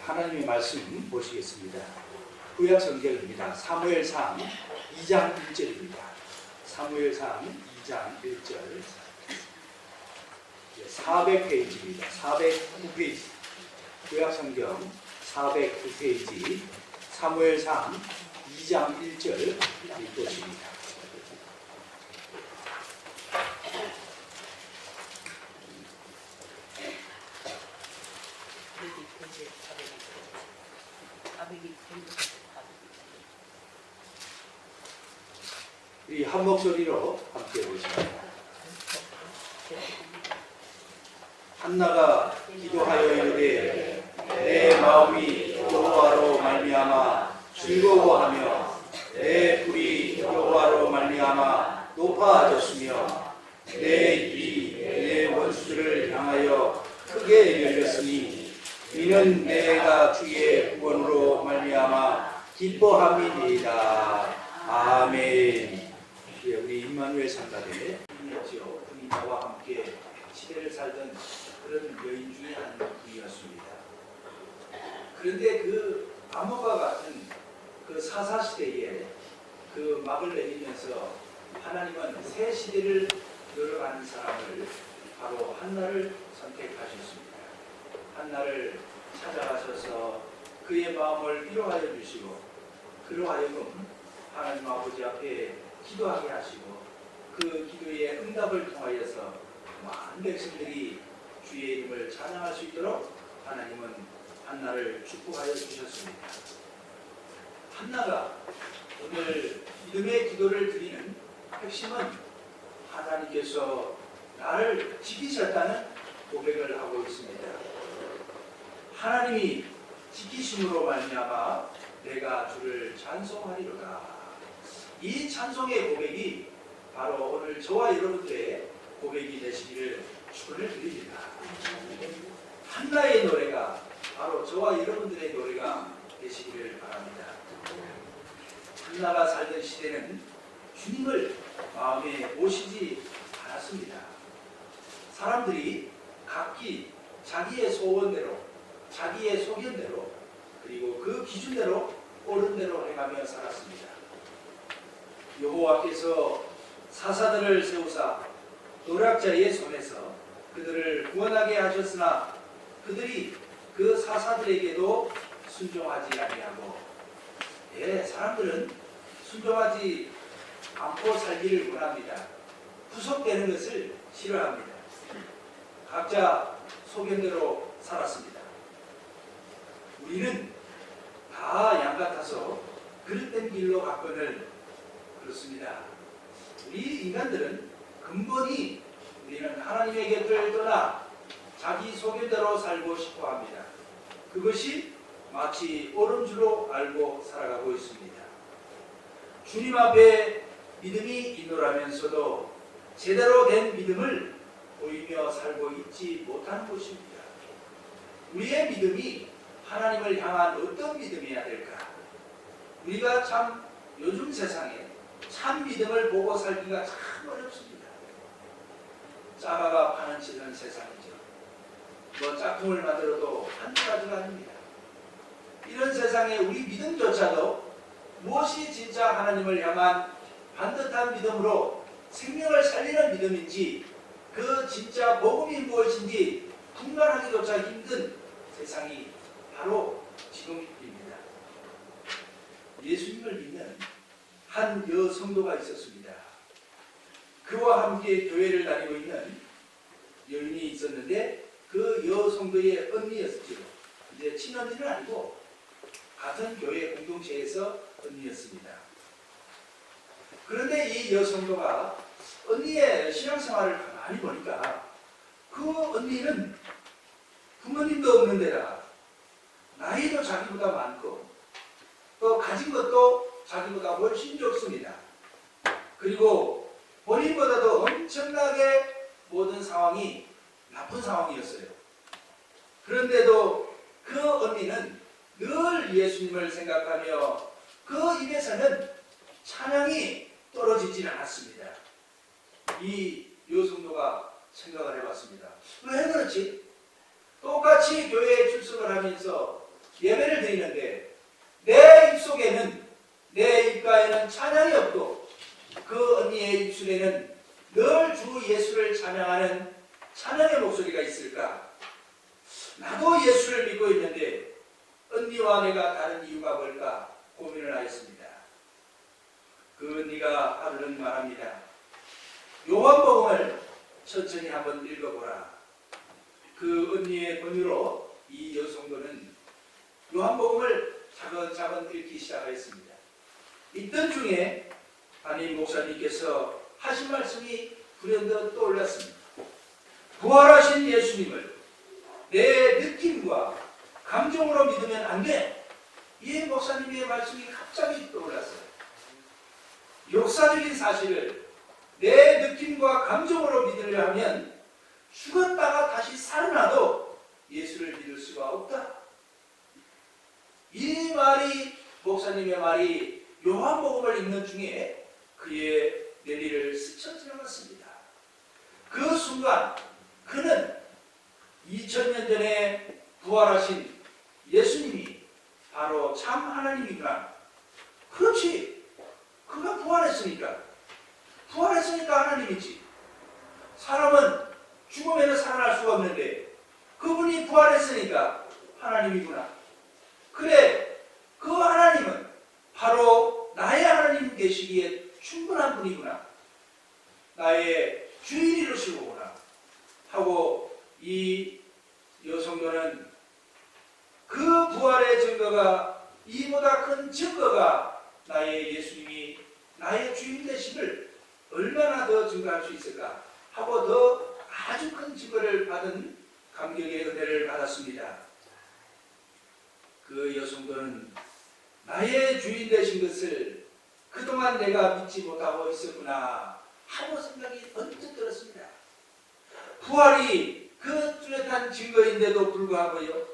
하나님의 말씀 보시겠습니다. 구약 성경입니다. 사무엘상 2장 1절입니다. 사무엘상 2장 1절 400페이지입니다. 409페이지 구약 성경 409페이지 사무엘상 2장 1절 읽겠습니다. 이 한 목소리로 함께 보십니다. 한나가 기도하여 이르되 내 마음이 여호와로 말미암아 즐거워하며 내 불이 여호와로 말미암아 높아졌으며 내 입이 내 원수들을 향하여 크게 열렸으니 이는 내가 주의 구원으로 말미암아 기뻐함이니이다. 아멘. 우리 임마누엘 상가대 분이었죠. 분이 나와 함께 시대를 살던 그런 여인 중에 한 분이었습니다. 그런데 그 암흑과 같은 그 사사시대에 그 막을 내리면서 하나님은 새 시대를 열어가는 사람을 바로 한나를 선택하셨습니다. 한나를 찾아가셔서 그의 마음을 위로하여 주시고 그로 하여금 하나님 아버지 앞에 기도하게 하시고 그 기도의 응답을 통하여서 많은 백성들이 주의 이름을 찬양할 수 있도록 하나님은 한나를 축복하여 주셨습니다. 한나가 오늘 믿음의 기도를 드리는 핵심은 하나님께서 나를 지키셨다는 고백을 하고 있습니다. 하나님이 지키심으로 말미암아 내가 주를 찬송하리로다. 이 찬송의 고백이 바로 오늘 저와 여러분들의 고백이 되시기를 축원을 드립니다. 한나의 노래가 바로 저와 여러분들의 노래가 되시기를 바랍니다. 한나가 살던 시대는 주님을 마음에 모시지 않았습니다. 사람들이 각기 자기의 소원대로 자기의 소견대로 그리고 그 기준대로 옳은 대로 행하며 살았습니다. 여호와께서 사사들을 세우사 노략자의 손에서 그들을 구원하게 하셨으나 그들이 그 사사들에게도 순종하지 아니하고 사람들은 순종하지 않고 살기를 원합니다. 구속되는 것을 싫어합니다. 각자 소견대로 살았습니다. 우리는 다 양같아서 그릇된 길로 갔거늘 그렇습니다. 우리 인간들은 근본이 우리는 하나님의 곁을 떠나 자기 소견대로 살고 싶어 합니다. 그것이 마치 옳은 줄로 알고 살아가고 있습니다. 주님 앞에 믿음이 있노라면서도 제대로 된 믿음을 보이며 살고 있지 못하는 것입니다. 우리의 믿음이 하나님을 향한 어떤 믿음이어야 될까? 우리가 참 요즘 세상에 참 믿음을 보고 살기가 참 어렵습니다. 짜가가 파는치는 세상이죠. 짝퉁을 만들어도 한두 가지가 아닙니다. 이런 세상에 우리 믿음조차도 무엇이 진짜 하나님을 향한 반듯한 믿음으로 생명을 살리는 믿음인지 그 진짜 복음이 무엇인지 분간하기조차 힘든 세상이 바로 지금입니다. 예수님을 믿는 한 여성도가 있었습니다. 그와 함께 교회를 다니고 있는 여인이 있었는데 그 여성도의 언니였죠. 이제 친언니는 아니고 같은 교회 공동체에서 언니였습니다. 그런데 이 여성도가 언니의 신앙생활을 가만히 보니까 그 언니는 부모님도 없는 데다 나이도 자기보다 많고 또 가진 것도 자기보다 훨씬 적습니다. 그리고 본인보다도 엄청나게 모든 상황이 나쁜 상황이었어요. 그런데도 그 언니는 늘 예수님을 생각하며 그 입에서는 찬양이 떨어지질 않았습니다. 이 성도가 생각을 해봤습니다. 왜 그렇지? 똑같이 교회에 출석을 하면서 예배를 드리는데 내 입속에는, 내 입가에는 찬양이 없고 그 언니의 입술에는 늘 주 예수를 찬양하는 찬양의 목소리가 있을까? 나도 예수를 믿고 있는데 언니와 내가 다른 이유가 뭘까 고민을 하였습니다. 그 언니가 하루는 말합니다. 요한복음을 천천히 한번 읽어보라. 그 언니의 권유로 이 여성도는 요한복음을 차근차근 읽기 시작하였습니다. 읽던 중에 담임 목사님께서 하신 말씀이 불현듯 떠올랐습니다. 부활하신 예수님을 내 느낌과 감정으로 믿으면 안 돼. 이 목사님의 말씀이 갑자기 떠올랐어요. 역사적인 사실을 내 느낌과 감정으로 믿으려 하면 죽었다가 다시 살아나도 예수를 믿을 수가 없다. 이 말이, 목사님의 말이 요한복음을 읽는 중에 그의 내리를 스쳐 지나갔습니다. 그 순간 그는 2000년 전에 부활하신 예수님이 바로 참 하나님이구나. 그렇지. 그가 부활했으니까 하나님이지. 사람은 죽으면 살아날 수가 없는데 그분이 부활했으니까 하나님이구나. 그래, 그 하나님은 바로 나의 하나님 되시기에 충분한 분이구나. 나의 주인이시구나 하고 이 여성도는 그 부활의 증거가, 이보다 큰 증거가 나의 예수님이 나의 주인 되심을 얼마나 더 증거할 수 있을까 하고 더 아주 큰 증거를 받은 감격의 은혜를 받았습니다. 그 여성도는 나의 주인 되신 것을 그동안 내가 믿지 못하고 있었구나 하고 생각이 언뜻 들었습니다. 부활이 그 뚜렷한 증거인데도 불구하고요,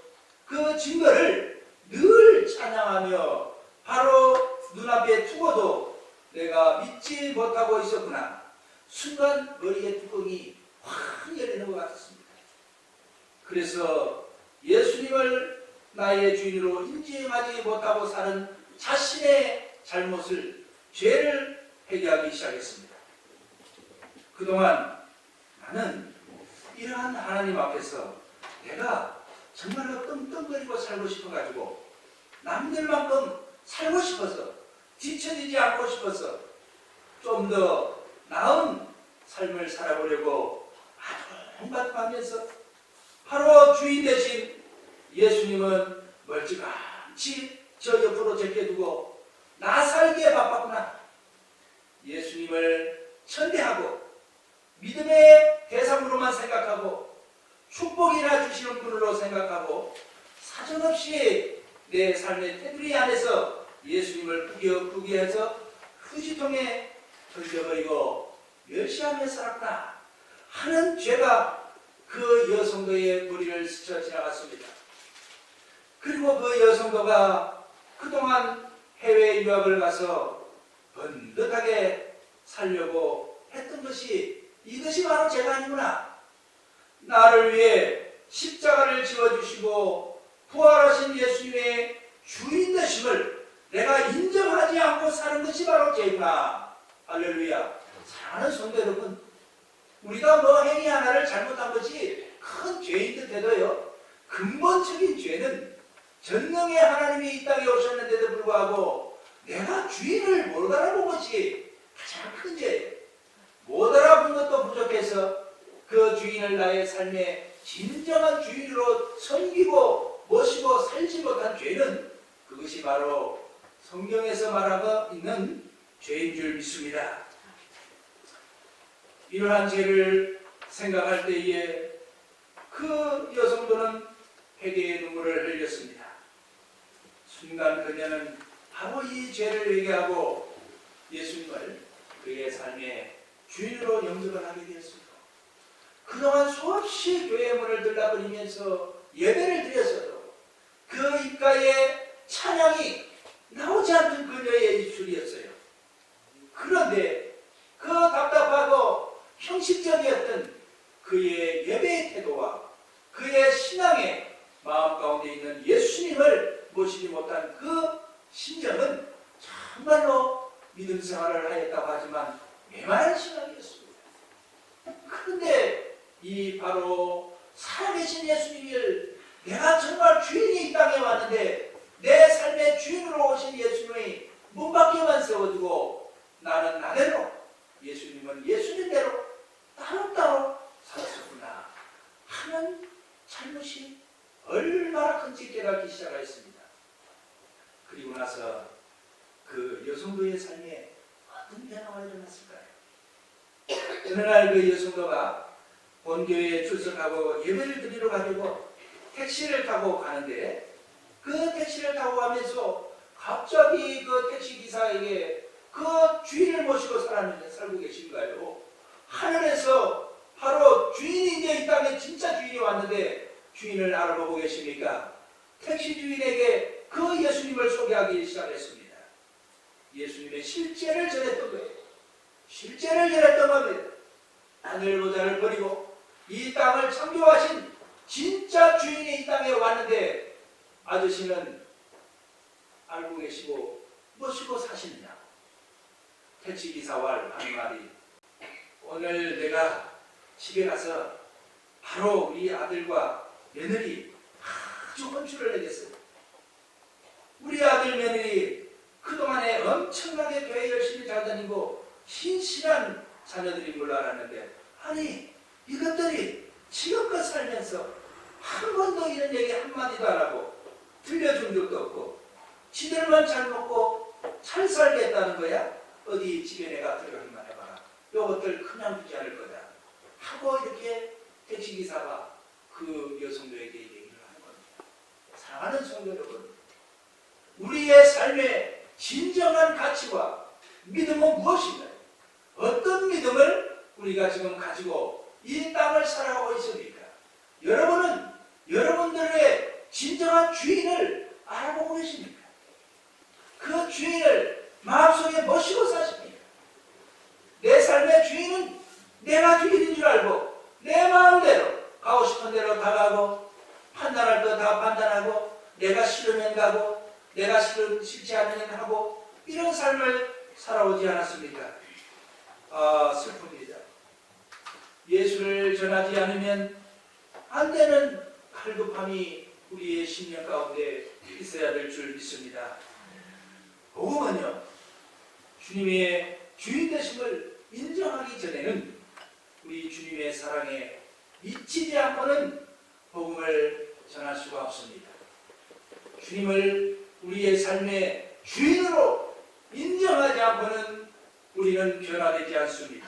그 증거를 늘 찬양하며 바로 눈앞에 두고도 내가 믿지 못하고 있었구나. 순간 머리의 뚜껑이 확 열리는 것 같았습니다. 그래서 예수님을 나의 주인으로 인정하지 못하고 사는 자신의 잘못을, 죄를 회개하기 시작했습니다. 그동안 나는 이러한 하나님 앞에서 내가 정말로 떵떵거리고 살고 싶어가지고 남들만큼 살고 싶어서, 뒤처지지 않고 싶어서 좀 더 나은 삶을 살아보려고 아둥바둥하면서 바로 주인 대신 예수님은 멀찌감치 저 옆으로 제껴두고 나 살기에 바빴구나. 예수님을 천대하고 믿음의 대상으로만 생각하고 축복이나 주시는 분으로 생각하고 사정없이 내 삶의 테두리 안에서 예수님을 구겨해서 휴지통에 던져버리고 멸시하며 살았다 하는 죄가 그 여성도의 머리를 스쳐 지나갔습니다. 그리고 그 여성도가 그동안 해외 유학을 가서 번듯하게 살려고 했던 것이, 이것이 바로 제가 아니구나. 나를 위해 십자가를 지어주시고 부활하신 예수님의 주인 되심을 내가 인정하지 않고 사는 것이 바로 죄구나. 할렐루야. 사랑하는 성도 여러분, 우리가 뭐 행위 하나를 잘못한 것이 큰 죄인 듯 해도요, 근본적인 죄는 전능의 하나님이 이 땅에 오셨는데도 불구하고 내가 주인을 못 알아본 것이 가장 큰 죄예요. 못 알아본 것도 부족해서 그 주인을 나의 삶의 진정한 주인으로 섬기고 모시고 살지 못한 죄는, 그것이 바로 성경에서 말하고 있는 죄인 줄 믿습니다. 이러한 죄를 생각할 때에 그 여성도는 회개의 눈물을 흘렸습니다. 순간 그녀는 바로 이 죄를 회개하고 예수님을 그의 삶의 주인으로 영접을 하게 되었습니다. 그동안 수없이 교회 문을 들락거리면서 예배를 드렸어도 그 입가에 찬양이 나오지 않던 그녀의 입술이었어요. 그런데 그 답답하고 형식적이었던 그의 예배의 태도와 그의 신앙의 마음 가운데 있는 예수님을 모시지 못한 그 심정은 정말로 믿음 생활을 하였다고 하지만 메마른 신앙이었습니다. 그런데 이 바로 살아계신 예수님을 내가 정말 주인이 이 땅에 왔는데 내 삶의 주인으로 오신 예수님이 문 밖에만 세워두고 나는 나대로 예수님은 예수님대로 따로따로 살았었구나 하는 잘못이 얼마나 큰지 깨닫기 시작하였습니다. 그리고 나서 그 여성도의 삶에 어떤 변화가 일어났을까요? 어느 날 그 여성도가 본교회에 출석하고 예배를 드리러 가려고 택시를 타고 가는데 그 택시를 타고 가면서 갑자기 그 택시기사에게 그 주인을 모시고 살고 계신가요? 하늘에서 바로 주인이 이제 이 땅에 진짜 주인이 왔는데 주인을 알아보고 계십니까? 택시 주인에게 그 예수님을 소개하기 시작했습니다. 예수님의 실제를 전했던 거예요. 실제를 전했던 겁니다. 하늘 보좌를 버리고 이 땅을 창조하신 진짜 주인이 이 땅에 왔는데 아저씨는 알고 계시고 모시고 사시느냐? 택시기사와 한 말이 오늘 내가 집에 가서 바로 우리 아들과 며느리 아주 혼쭐을 내겠어요. 우리 아들 며느리 그동안에 엄청나게 교회 열심히 잘 다니고 신실한 자녀들인 걸로 알았는데 아니 이것들이 지금껏 살면서 한 번도 이런 얘기 한마디도 안 하고 들려준 적도 없고 지들만 잘 먹고 잘 살겠다는 거야? 어디 집에 내가 들어가기만 해봐라. 요것들 그냥 두지 않을 거다. 하고 이렇게 택시기사가 그 여성도에게 얘기를 하는 겁니다. 사랑하는 성도 여러분, 우리의 삶의 진정한 가치와 믿음은 무엇인가요? 어떤 믿음을 우리가 지금 가지고 이 땅을 살아가고 있습니까? 여러분은 여러분들의 진정한 주인을 알아보고 계십니까? 그 주인을 마음속에 모시고 사십니까? 내 삶의 주인은 내가 주인인 줄 알고 내 마음대로 가고 싶은 대로 다 가고 판단할 거 다 판단하고 내가 싫으면 가고 내가 싫지 않으면 하고 이런 삶을 살아오지 않았습니까? 슬픕니다. 예수를 전하지 않으면 안 되는 갈급함이 우리의 심령 가운데 있어야 될 줄 믿습니다. 복음은요, 주님의 주인 되심을 인정하기 전에는 우리 주님의 사랑에 미치지 않고는 복음을 전할 수가 없습니다. 주님을 우리의 삶의 주인으로 인정하지 않고는 우리는 변화되지 않습니다.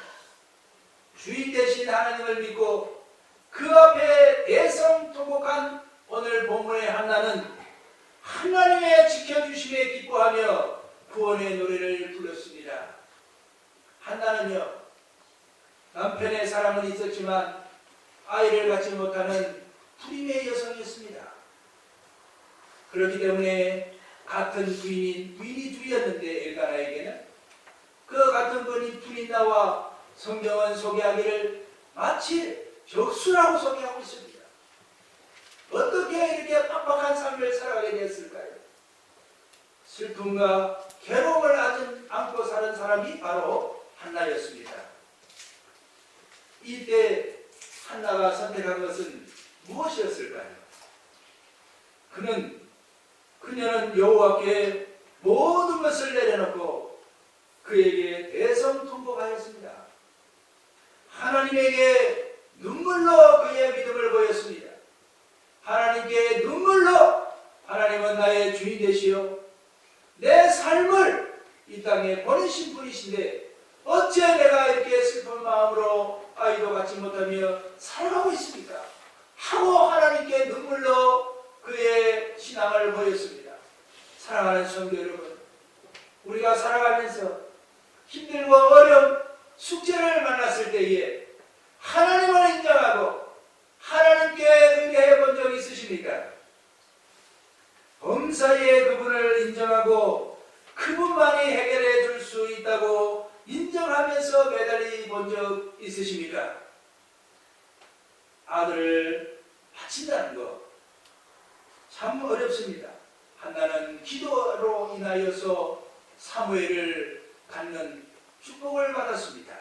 주인 되신 하나님을 믿고 그 앞에 대성통곡한 오늘 본문의 한나는 하나님의 지켜주심에 기뻐하며 구원의 노래를 불렀습니다. 한나는요, 남편의 사랑은 있었지만 아이를 갖지 못하는 불임의 여성이었습니다. 그렇기 때문에 같은 부인이 둘이었는데 엘가나에게는 그 같은 분이 둘이 나와 성경은 소개하기를 마치 적수라고 소개하고 있습니다. 어떻게 이렇게 빡빡한 삶을 살아가게 되었을까요? 슬픔과 괴로움을 안고 사는 사람이 바로 한나였습니다. 이때 한나가 선택한 것은 무엇이었을까요? 그녀는 여호와께 모든 것을 내려놓고 그에게 대성통곡하였습니다. 하나님에게 눈물로 그의 믿음을 보였습니다. 하나님께 눈물로 하나님은 나의 주인 되시오. 내 삶을 이 땅에 보내신 분이신데 어째 내가 이렇게 슬픈 마음으로 아이도 갖지 못하며 살아가고 있습니까? 하고 하나님께 눈물로 그의 신앙을 보였습니다. 사랑하는 성도 여러분, 우리가 살아가면서 힘들고 어려운 숙제를 만났을 때에 하나님을 인정하고 하나님께 의뢰해 본 적이 있으십니까? 범사에 그분을 인정하고 그분만이 해결해 줄 수 있다고 인정하면서 매달리 본 적 있으십니까? 아들을 바친다는 것 참 어렵습니다. 한나는 기도로 인하여서 사무엘을 갖는 축복을 받았습니다.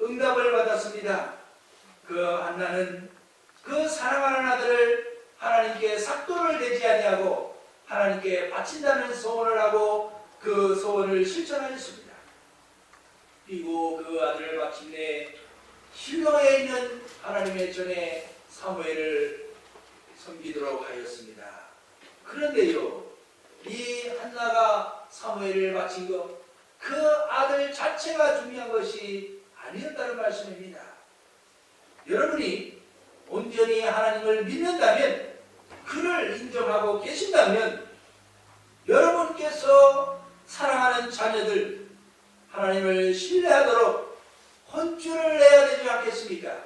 응답을 받았습니다. 그 한나는 그 사랑하는 아들을 하나님께 삭도를 내지 아니하고 하나님께 바친다는 소원을 하고 그 소원을 실천하였습니다. 그리고 그 아들을 마침내 실로에 있는 하나님의 전에 사무엘을 섬기도록 하였습니다. 그런데요, 이 한나가 사무엘을 바친 것, 그 아들 자체가 중요한 것이 아니었다는 말씀입니다. 여러분이 온전히 하나님을 믿는다면, 그를 인정하고 계신다면, 여러분께서 사랑하는 자녀들, 하나님을 신뢰하도록 혼쭐을 내야 되지 않겠습니까?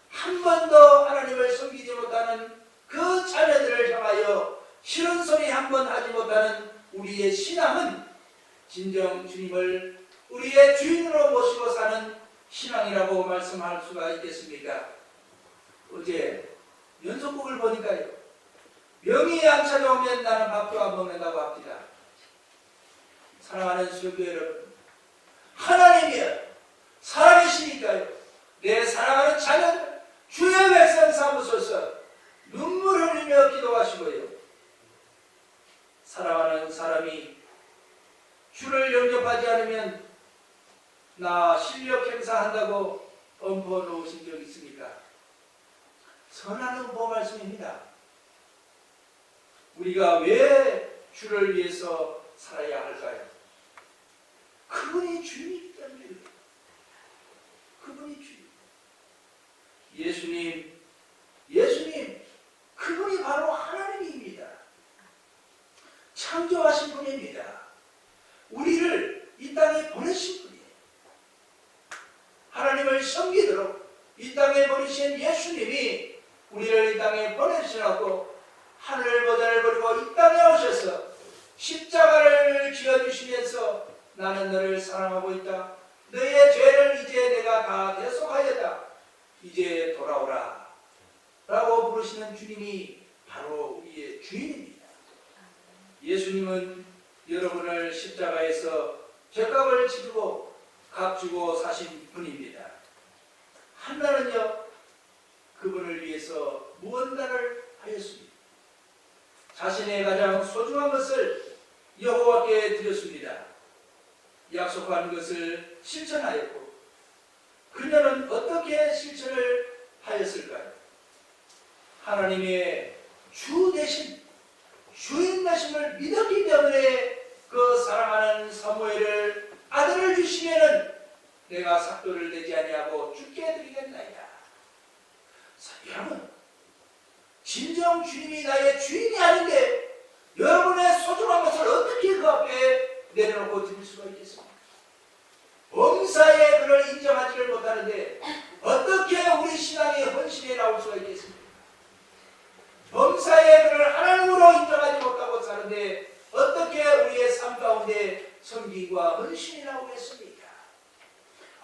한 번도 하나님을 섬기지 못하는 그 자녀들을 향하여 싫은 소리 한 번 하지 못하는 우리의 신앙은 진정 주님을 우리의 주인으로 모시고 사는 신앙이라고 말씀할 수가 있겠습니까? 어제 연속곡을 보니까요, 명이 안 찾아오면 나는 밥도 안 먹는다고 합니다. 사랑하는 수요교 여러분, 하나님이여 살아계시니까요, 내 사랑하는 자녀들 주의 백성 삼으소서. 눈물 흘리며 기도하시고요, 사랑하는 사람이 주를 영접하지 않으면 나 실력 행사한다고 엄포 놓으신 적 있습니까? 선한 엄포 말씀입니다. 우리가 왜 주를 위해서 살아야 할까요? 그분이 주님이기 때문입니다. 그분이 주님. 예수님, 그분이 바로 하나님입니다. 창조하신 분입니다. 우리를 이 땅에 보내신 분이에요. 하나님을 섬기도록 이 땅에 보내신 예수님이 우리를 이 땅에 보내시라고 하늘보다를 버리고 이 땅에 오셔서 십자가를 지어주시면서 나는 너를 사랑하고 있다. 너의 죄를 이제 내가 다 대속하였다. 이제 돌아오라. 라고 부르시는 주님이 바로 우리의 주인입니다. 예수님은 여러분을 십자가에서 죄값을 치르고 값주고 사신 분입니다. 한나는요, 그분을 위해서 무언가를 하였습니다. 자신의 가장 소중한 것을 여호와께 드렸습니다. 약속한 것을 실천하였고, 그녀는 어떻게 실천을 하였을까요? 하나님의 주 대신 주인 되심을 믿었기 때문에 그 사랑하는 사무엘을 아들을 주시면은 내가 삭도를 내지 아니하고 죽게 드리겠나이다. 여러분, 진정 주님이 나의 주인이 아닌데 여러분의 소중한 것을 어떻게 그 앞에 내려놓고 드릴 수가 있겠습니까? 범사에 그를 인정하지를 못하는데 어떻게 우리 신앙의 헌신에 나올 수가 있겠습니까? 범사에 그를 하나님으로 인정하지 못하고 사는데 어떻게 우리의 삶 가운데 섬김과 헌신이 나오겠습니까?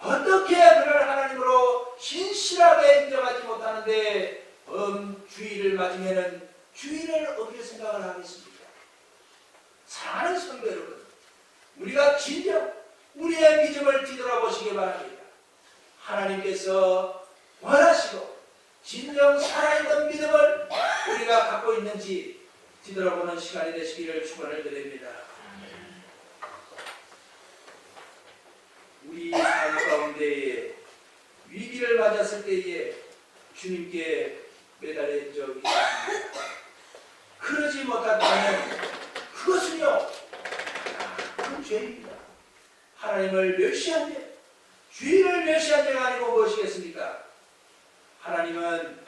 어떻게 그를 하나님으로 신실하게 인정하지 못하는데 주의를 맞으면 주의를 어떻게 생각을 하겠습니까? 사랑하는 성도 여러분, 우리가 진정 우리의 믿음을 뒤돌아보시기 바랍니다. 하나님께서 원하시고 진정 살아있는 믿음을 우리가 갖고 있는지 뒤돌아보는 시간이 되시기를 축원을 드립니다. 우리 삶 가운데에 위기를 맞았을 때에 주님께 매달린 적이 있습니다. 그러지 못한다면 그것은요, 큰 죄입니다. 하나님을 멸시한 죄, 주인을 멸시한 죄가 아니고 무엇이겠습니까? 하나님은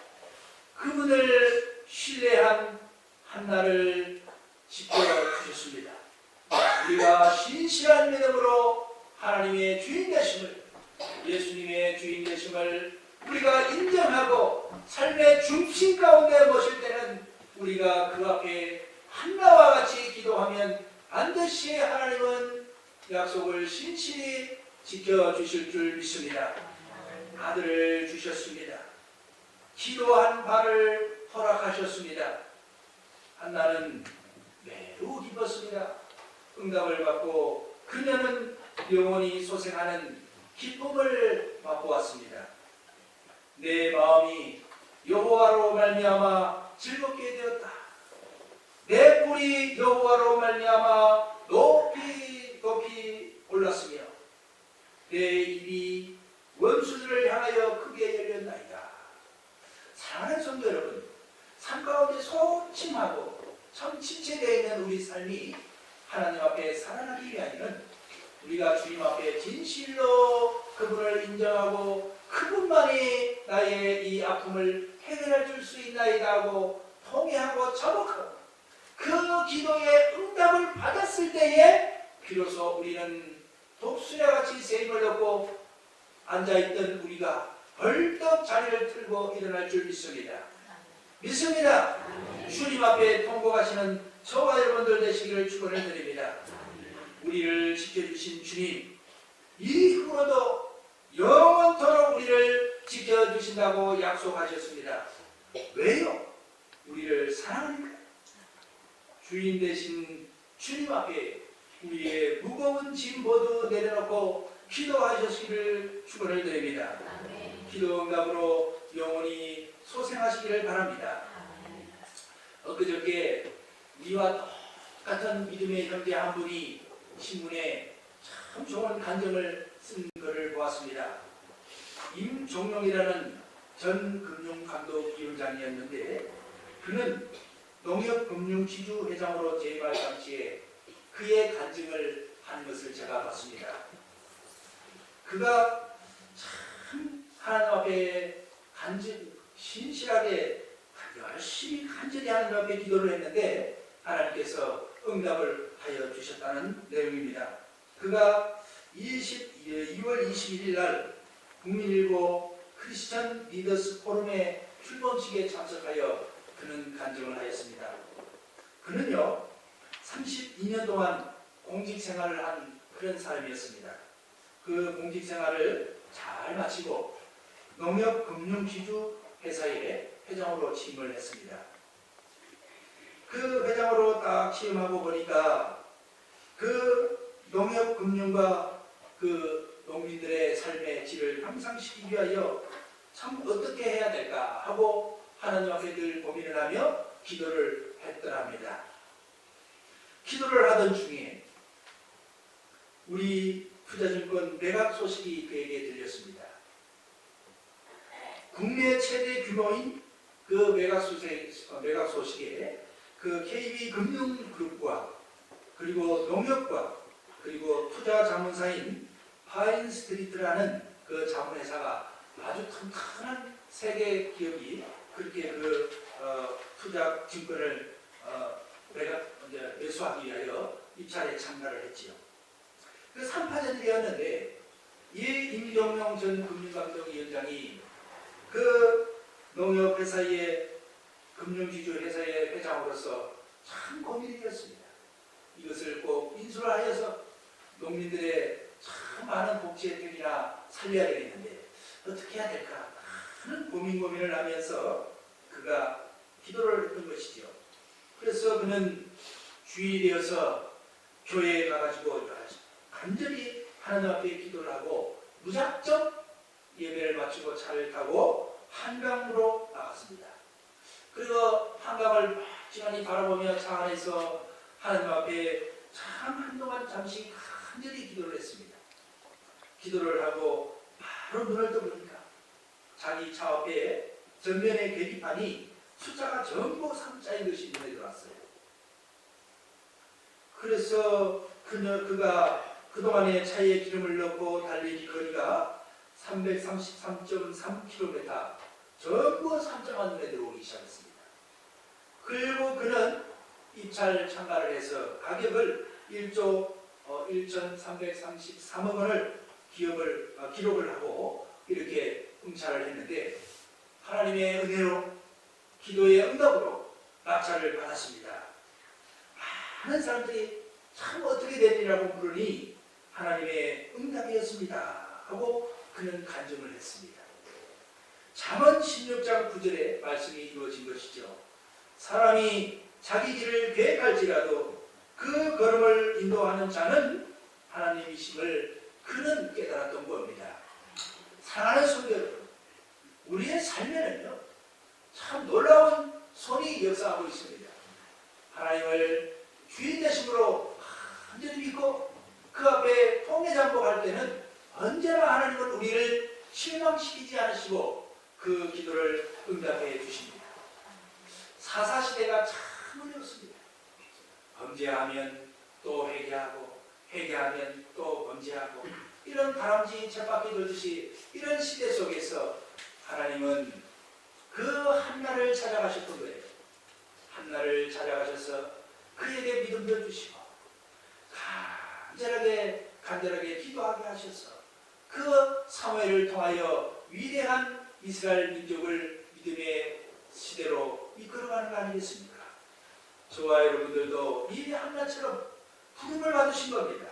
그분을 신뢰한 한나를 지켜주셨습니다. 우리가 신실한 믿음으로 하나님의 주인 되심을, 예수님의 주인 되심을 우리가 인정하고 삶의 중심 가운데 모실 때는 우리가 그 앞에 한나와 같이 기도하면 반드시 하나님은 약속을 신실히 지켜주실 줄 믿습니다. 아들을 주셨습니다. 기도한 바를 허락하셨습니다. 한나는 매우 기뻤습니다. 응답을 받고 그녀는 영원히 소생하는 기쁨을 맛보았습니다. 내 마음이 여호와로 말미암아 즐겁게 되었다. 내 뿔이 여호와로 말미암아 높이 높이 올랐으며 내 입이 원수들을 향하여 크게 열렸나이다. 사랑하는 성도 여러분, 삶 가운데 소침하고 참 침체되어 있는 우리 삶이 하나님 앞에 살아나기 위하여는 우리가 주님 앞에 진실로 그분을 인정하고 그분만이 나의 이 아픔을 해결해 줄 수 있나이다 하고 통회하고 자복하고 그 기도의 응답을 받았을 때에 비로소 우리는 독수리와 같이 새 힘을 얻고 앉아있던 우리가 벌떡 자리를 틀고 일어날 줄 믿습니다. 믿습니다. 주님 앞에 통곡하시는 저와 여러분들 되시기를 축원을 드립니다. 우리를 지켜주신 주님, 이후로도 영원토록 우리를 지켜주신다고 약속하셨습니다. 왜요? 우리를 사랑하니까. 주인 되신 주님 앞에 우리의 무거운 짐 모두 내려놓고 기도하셨기를 축원을 드립니다. 기도 응답으로 영원히 소생하시기를 바랍니다. 엊그저께 우리와 똑같은 믿음의 형제 한 분이 신문에 참 좋은 간증을 쓴 것을 보았습니다. 임종용이라는 전 금융감독위원장이었는데 그는 농협금융지주회장으로 재임할 당시에 그의 간증을 한 것을 제가 봤습니다. 그가 참 하나님 앞에 신실하게 열심히 간절히 하나님 앞에 기도를 했는데 하나님께서 응답을 하여 주셨다는 내용입니다. 그가 2월 21일 날 국민일보 크리스천 리더스 포럼의 출범식에 참석하여 그는 간증을 하였습니다. 그는요 32년 동안 공직생활을 한 그런 사람이었습니다. 그 공직생활을 잘 마치고 농협금융지주회사의 회장으로 취임을 했습니다. 그 회장으로 딱 취임하고 보니까 그 농협금융과 그 농민들의 삶의 질을 향상시키기 위하여 참 어떻게 해야 될까 하고 하나님 앞에 늘 고민을 하며 기도를 했더랍니다. 기도를 하던 중에 우리 투자증권 매각 소식이 그에게 들렸습니다. 국내 최대 규모인 그 매각 소식에 그 KB금융그룹과 그리고 농협과 그리고 투자 자문사인 파인스트리트라는 그 자문회사가 아주 튼튼한 세계 기업이 그렇게 그 투자 증권을 매수하기 위하여 입찰에 참가를 했지요. 그 3파전이었는데 이 임종용 전 금융감독위원장이 그 농협회사의 금융지주회사의 회장으로서 참 고민이 되었습니다. 이것을 꼭 인수를 하여서 농민들의 참 많은 복지 혜택이나 살려야 되겠는데 어떻게 해야 될까 하는 고민을 하면서 그가 기도를 했던 것이죠. 그래서 그는 주일이 되어서 교회에 가가지고 간절히 하나님 앞에 기도를 하고 무작정 예배를 마치고 차를 타고 한강으로 나갔습니다. 그리고 한강을 시간이 바라보며 차 안에서 하나님 앞에 참 한동안 잠시 간절히 기도를 했습니다. 기도를 하고 바로 눈을 떠보니까 자기 차 앞에 전면의 계기판이 숫자가 전부 3자인 것이 눈에 들어왔어요. 그래서 그가 그동안에 차에 기름을 넣고 달린 거리가 333.3km 전부 3자만 눈에 들어오기 시작했습니다. 그리고 그는 입찰 참가를 해서 가격을 1조 1,333억 원을 기록을 하고 이렇게 응찰을 했는데 하나님의 은혜로 기도의 응답으로 낙찰을 받았습니다. 많은 사람들이 참 어떻게 된 일이라고 물으니 하나님의 응답이었습니다 하고 그는 간증을 했습니다. 잠언 16장 9절에 말씀이 이루어진 것이죠. 사람이 자기 길을 계획할지라도 그 걸음을 인도하는 자는 하나님이심을 그는 깨달았던 겁니다. 사랑하는 성도 여러분, 우리의 삶에는요 참 놀라운 손이 역사하고 있습니다. 하나님을 주인 되심으로 완전히 믿고 그 앞에 통회장복할 때는 언제나 하나님은 우리를 실망시키지 않으시고 그 기도를 응답해 주십니다. 사사시대가 참 어려웠습니다. 범죄하면 또 회개하고 회개하면 또 범죄하고 이런 다람쥐 쳇바퀴 돌듯이 이런 시대 속에서 하나님은 그 한나를 찾아가셨던 거예요. 한나를 찾아가셔서 그에게 믿음도 주시고 간절하게 기도하게 하셔서 그 사무엘을 통하여 위대한 이스라엘 민족을 믿음의 시대로 이끌어가는 거 아니겠습니까? 저와 여러분들도 이 한나처럼 부름을 받으신 겁니다.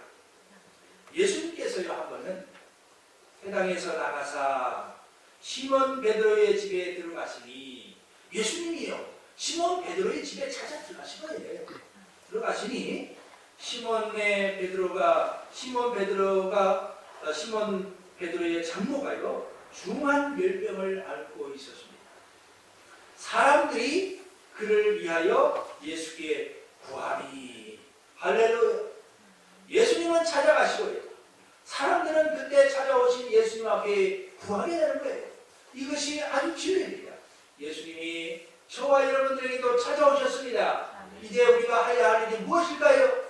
예수님께서요 한 번은 회당에서 나가사 시몬 베드로의 집에 들어가시니 예수님이요 시몬 베드로의 집에 찾아 들어가신 거예요. 들어가시니 시몬 베드로의 장모가요 중한 열병을 앓고 있었습니다. 사람들이 그를 위하여 예수께 구하니 할렐루야. 예수님은 찾아가시고요 사람들은 그때 찾아오신 예수님 앞에 구하게 되는 거예요. 이것이 아주 진리입니다. 예수님이 저와 여러분들에게도 찾아오셨습니다. 이제 우리가 해야 할 일이 무엇일까요?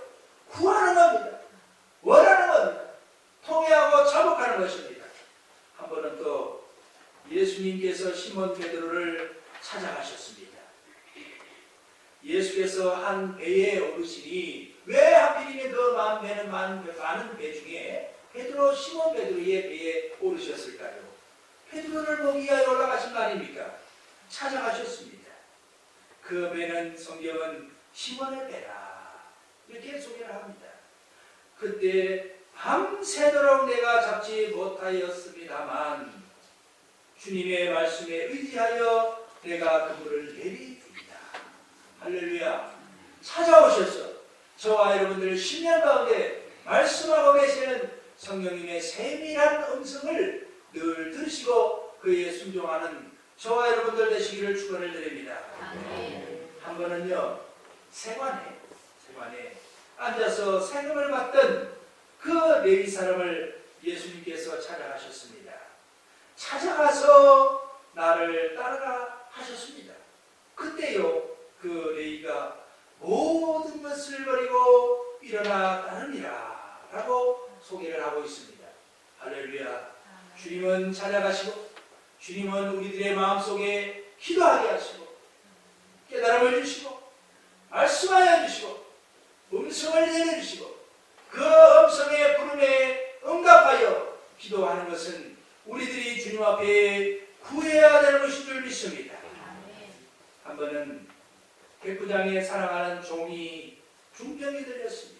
구하는 겁니다. 원하는 겁니다. 통회하고 자복하는 것입니다. 한 번은 또 예수님께서 시몬 베드로를 찾아가셨습니다. 예수께서 한 배에 오르시니 왜 하필이면 그 많은 배 중에 시몬 베드로의 배에 오르셨을까요? 베드로를 보기 위하여 올라가신 거 아닙니까? 찾아가셨습니다. 그 배는 성경은 시몬의 배라 이렇게 소개를 합니다. 그때 밤새도록 내가 잡지 못하였습니다만 주님의 말씀에 의지하여 내가 그물을 내리줍니다. 할렐루야. 찾아오셔서 저와 여러분들 10년 가운데 말씀하고 계시는 성령님의 세밀한 음성을 늘 들으시고 그에 순종하는 저와 여러분들 되시기를 축원을 드립니다. 한 번은요 세관에 앉아서 세금을 받던 그 레위 사람을 예수님께서 찾아가셨습니다. 찾아가서 나를 따르라 하셨습니다. 그때요 그 레위가 모든 것을 버리고 일어나 따르니라 라고 소개를 하고 있습니다. 할렐루야. 주님은 찾아가시고 주님은 우리들의 마음속에 기도하게 하시고 깨달음을 주시고 말씀하여 주시고 음성을 내려주시고 그 음성의 부름에 응답하여 기도하는 것은 우리들이 주님 앞에 구해야 되는 것인 줄 믿습니다. 한 번은 백부장의 사랑하는 종이 중병이 들렸습니다.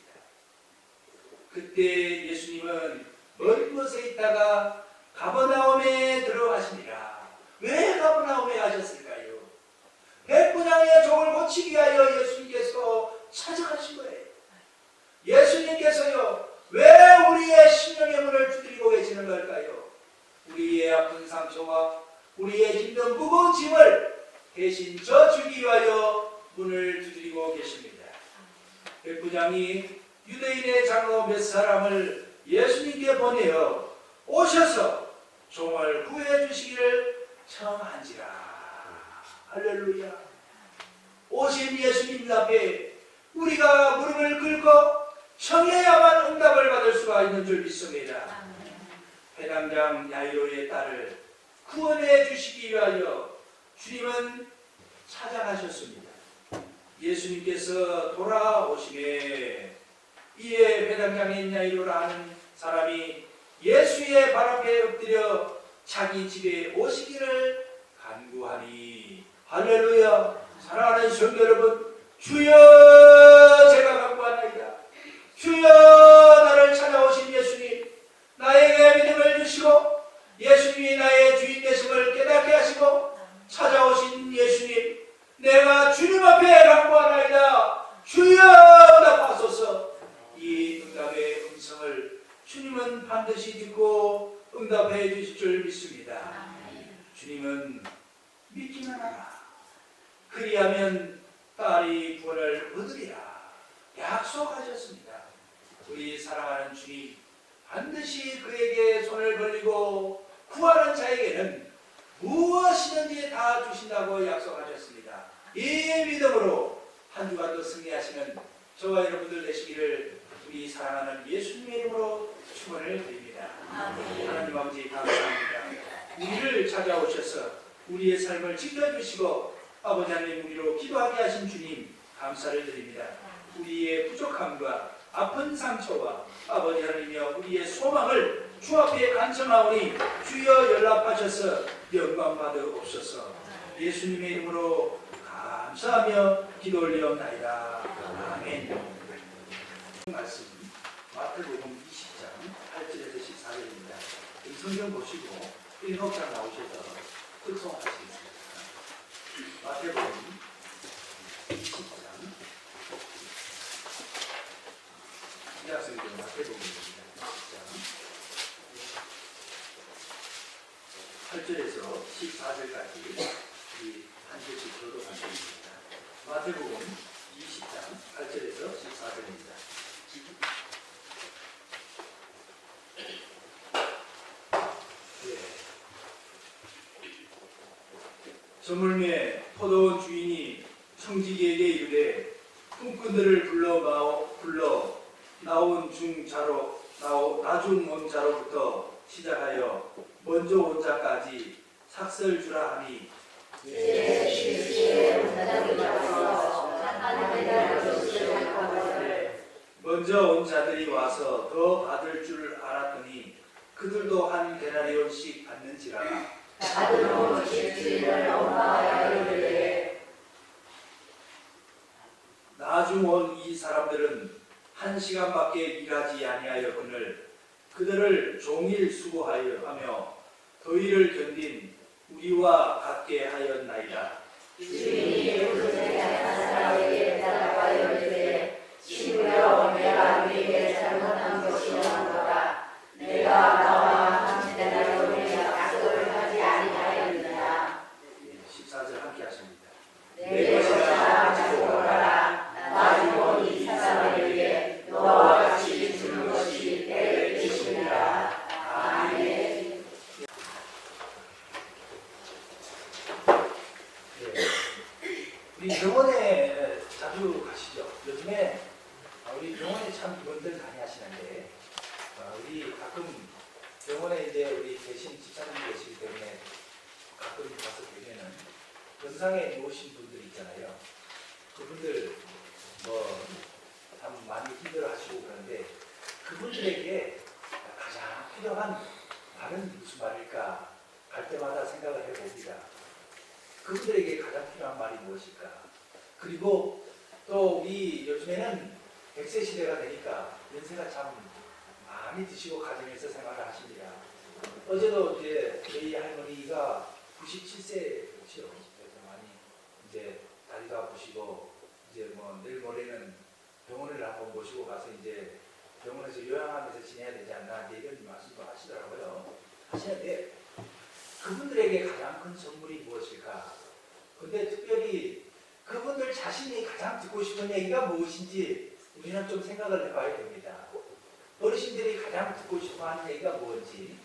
그때 예수님은 먼 곳에 있다가 가버나움에 들어가십니다. 왜 가버나움에 가셨을까요? 백부장의 종을 고치기 위하여 예수님께서 찾아가신 거예요. 예수님께서요 왜 우리의 심령의 문을 두드리고 계시는 걸까요? 우리의 아픈 상처와 우리의 힘든 무거운 짐을 대신 져주기 위하여 문을 두드리고 계십니다. 백부장이 유대인의 장로 몇 사람을 예수님께 보내어 오셔서 종을 구해 주시기를 청한지라. 할렐루야. 오신 예수님 앞에 우리가 무릎을 꿇고 청해야만 응답을 받을 수가 있는 줄 믿습니다. 회당장 야이로의 딸을 구원해 주시기 위하여 주님은 찾아가셨습니다. 예수님께서 돌아오시매 이에 회당장인 야이로라 하는 사람이 예수의 발 앞에 엎드려 자기 집에 오시기를 간구하니 할렐루야. 사랑하는 성도 여러분, 주여 제가 간구하나이다. 주여 나를 찾아오신 예수님, 나에게 믿음을 주시고 예수님이 나의 주인 되심을 깨닫게 하시고 너는 믿기만 하라. 그리하면 딸이 구원을 얻으리라 약속하셨습니다. 우리 사랑하는 주님, 반드시 그에게 손을 벌리고 구하는 자에게는 무엇이든지 다 주신다고 약속하셨습니다. 이 믿음으로 한 주간도 승리하시는 저와 여러분들 되시기를 우리 사랑하는 예수님의 이름으로 축원을 드립니다. 하나님 아버지 감사합니다. 우리를 찾아오셔서 우리의 삶을 지켜주시고 아버지 하나님 우리로 기도하게 하신 주님 감사를 드립니다. 우리의 부족함과 아픈 상처와 아버지 하나님이여 우리의 소망을 주 앞에 간청하오니 주여 연락하셔서 영광 받으옵소서. 예수님의 이름으로 감사하며 기도 올리옵나이다. 아멘. 말씀 마태복음 20장 8절에서 14절입니다. 이 성경 보시고 일목장 나오셔서 득송하시겠습니다. 마태복음 20장 이 학생들 마태복음입니다. 8절에서 14절까지 우리 한 절씩 교독하겠습니다. 마태복음 20장 8절에서 14절입니다. 저물매 포도원 주인이 청지기에게 이르되 꿈꾼들을 불러 나중 온 자로부터 시작하여 먼저 온 자까지 삭설 주라 하니 먼저 온 자들이 와서 더 받을 줄 알았더니 그들도 한 데나리온씩 받는지라. 나중 온 이 사람들은 1시간밖에 일하지 아니하였거늘 그들을 종일 수고하여 하며 더위를 견딘 우리와 같게 하였나이다. 주인이 그들에게 한 사람에게 대답하여 이르되 친구여 내가 너희에게 잘못한 것이 없노라. 내가 너와 한 데나리온의 약속을 하지 아니하였느냐. 14절 함께 하십니다. 내 것이라 가지고 오라. 나중 온 이 사람에게 너와 같이 주는 것이 내 뜻이니라. 아멘. 우리 병원에 자주 가시죠? 요즘에 우리 병원에 참 입원들 많이 하시는데 우리 가끔 병원에 이제 우리 계신 집사님이 계시기 때문에 가끔 가서 보면은 병상에 누우신 분들 있잖아요. 그분들 참 많이 힘들어하시고 그런데 그분들에게 가장 필요한 말은 무슨 말일까 갈 때마다 생각을 해봅니다. 그분들에게 가장 필요한 말이 무엇일까? 그리고 또 우리 요즘에는 100세 시대가 되니까 연세가 참 많이 드시고 가정에서 생활을 하십니다. 어제도 이제 저희 할머니가 97세죠. 그래서 많이 이제 다리도 아프시고 이제 내일 모레는 병원을 한번 모시고 가서 이제 병원에서 요양하면서 지내야 되지 않나 이런 말씀도 하시더라고요. 하시는데 그분들에게 가장 큰 선물이 무엇일까? 근데 특별히 그분들 자신이 가장 듣고 싶은 얘기가 무엇인지 우리는 좀 생각을 해봐야 됩니다. 어르신들이 가장 듣고 싶어 하는 얘기가 뭔지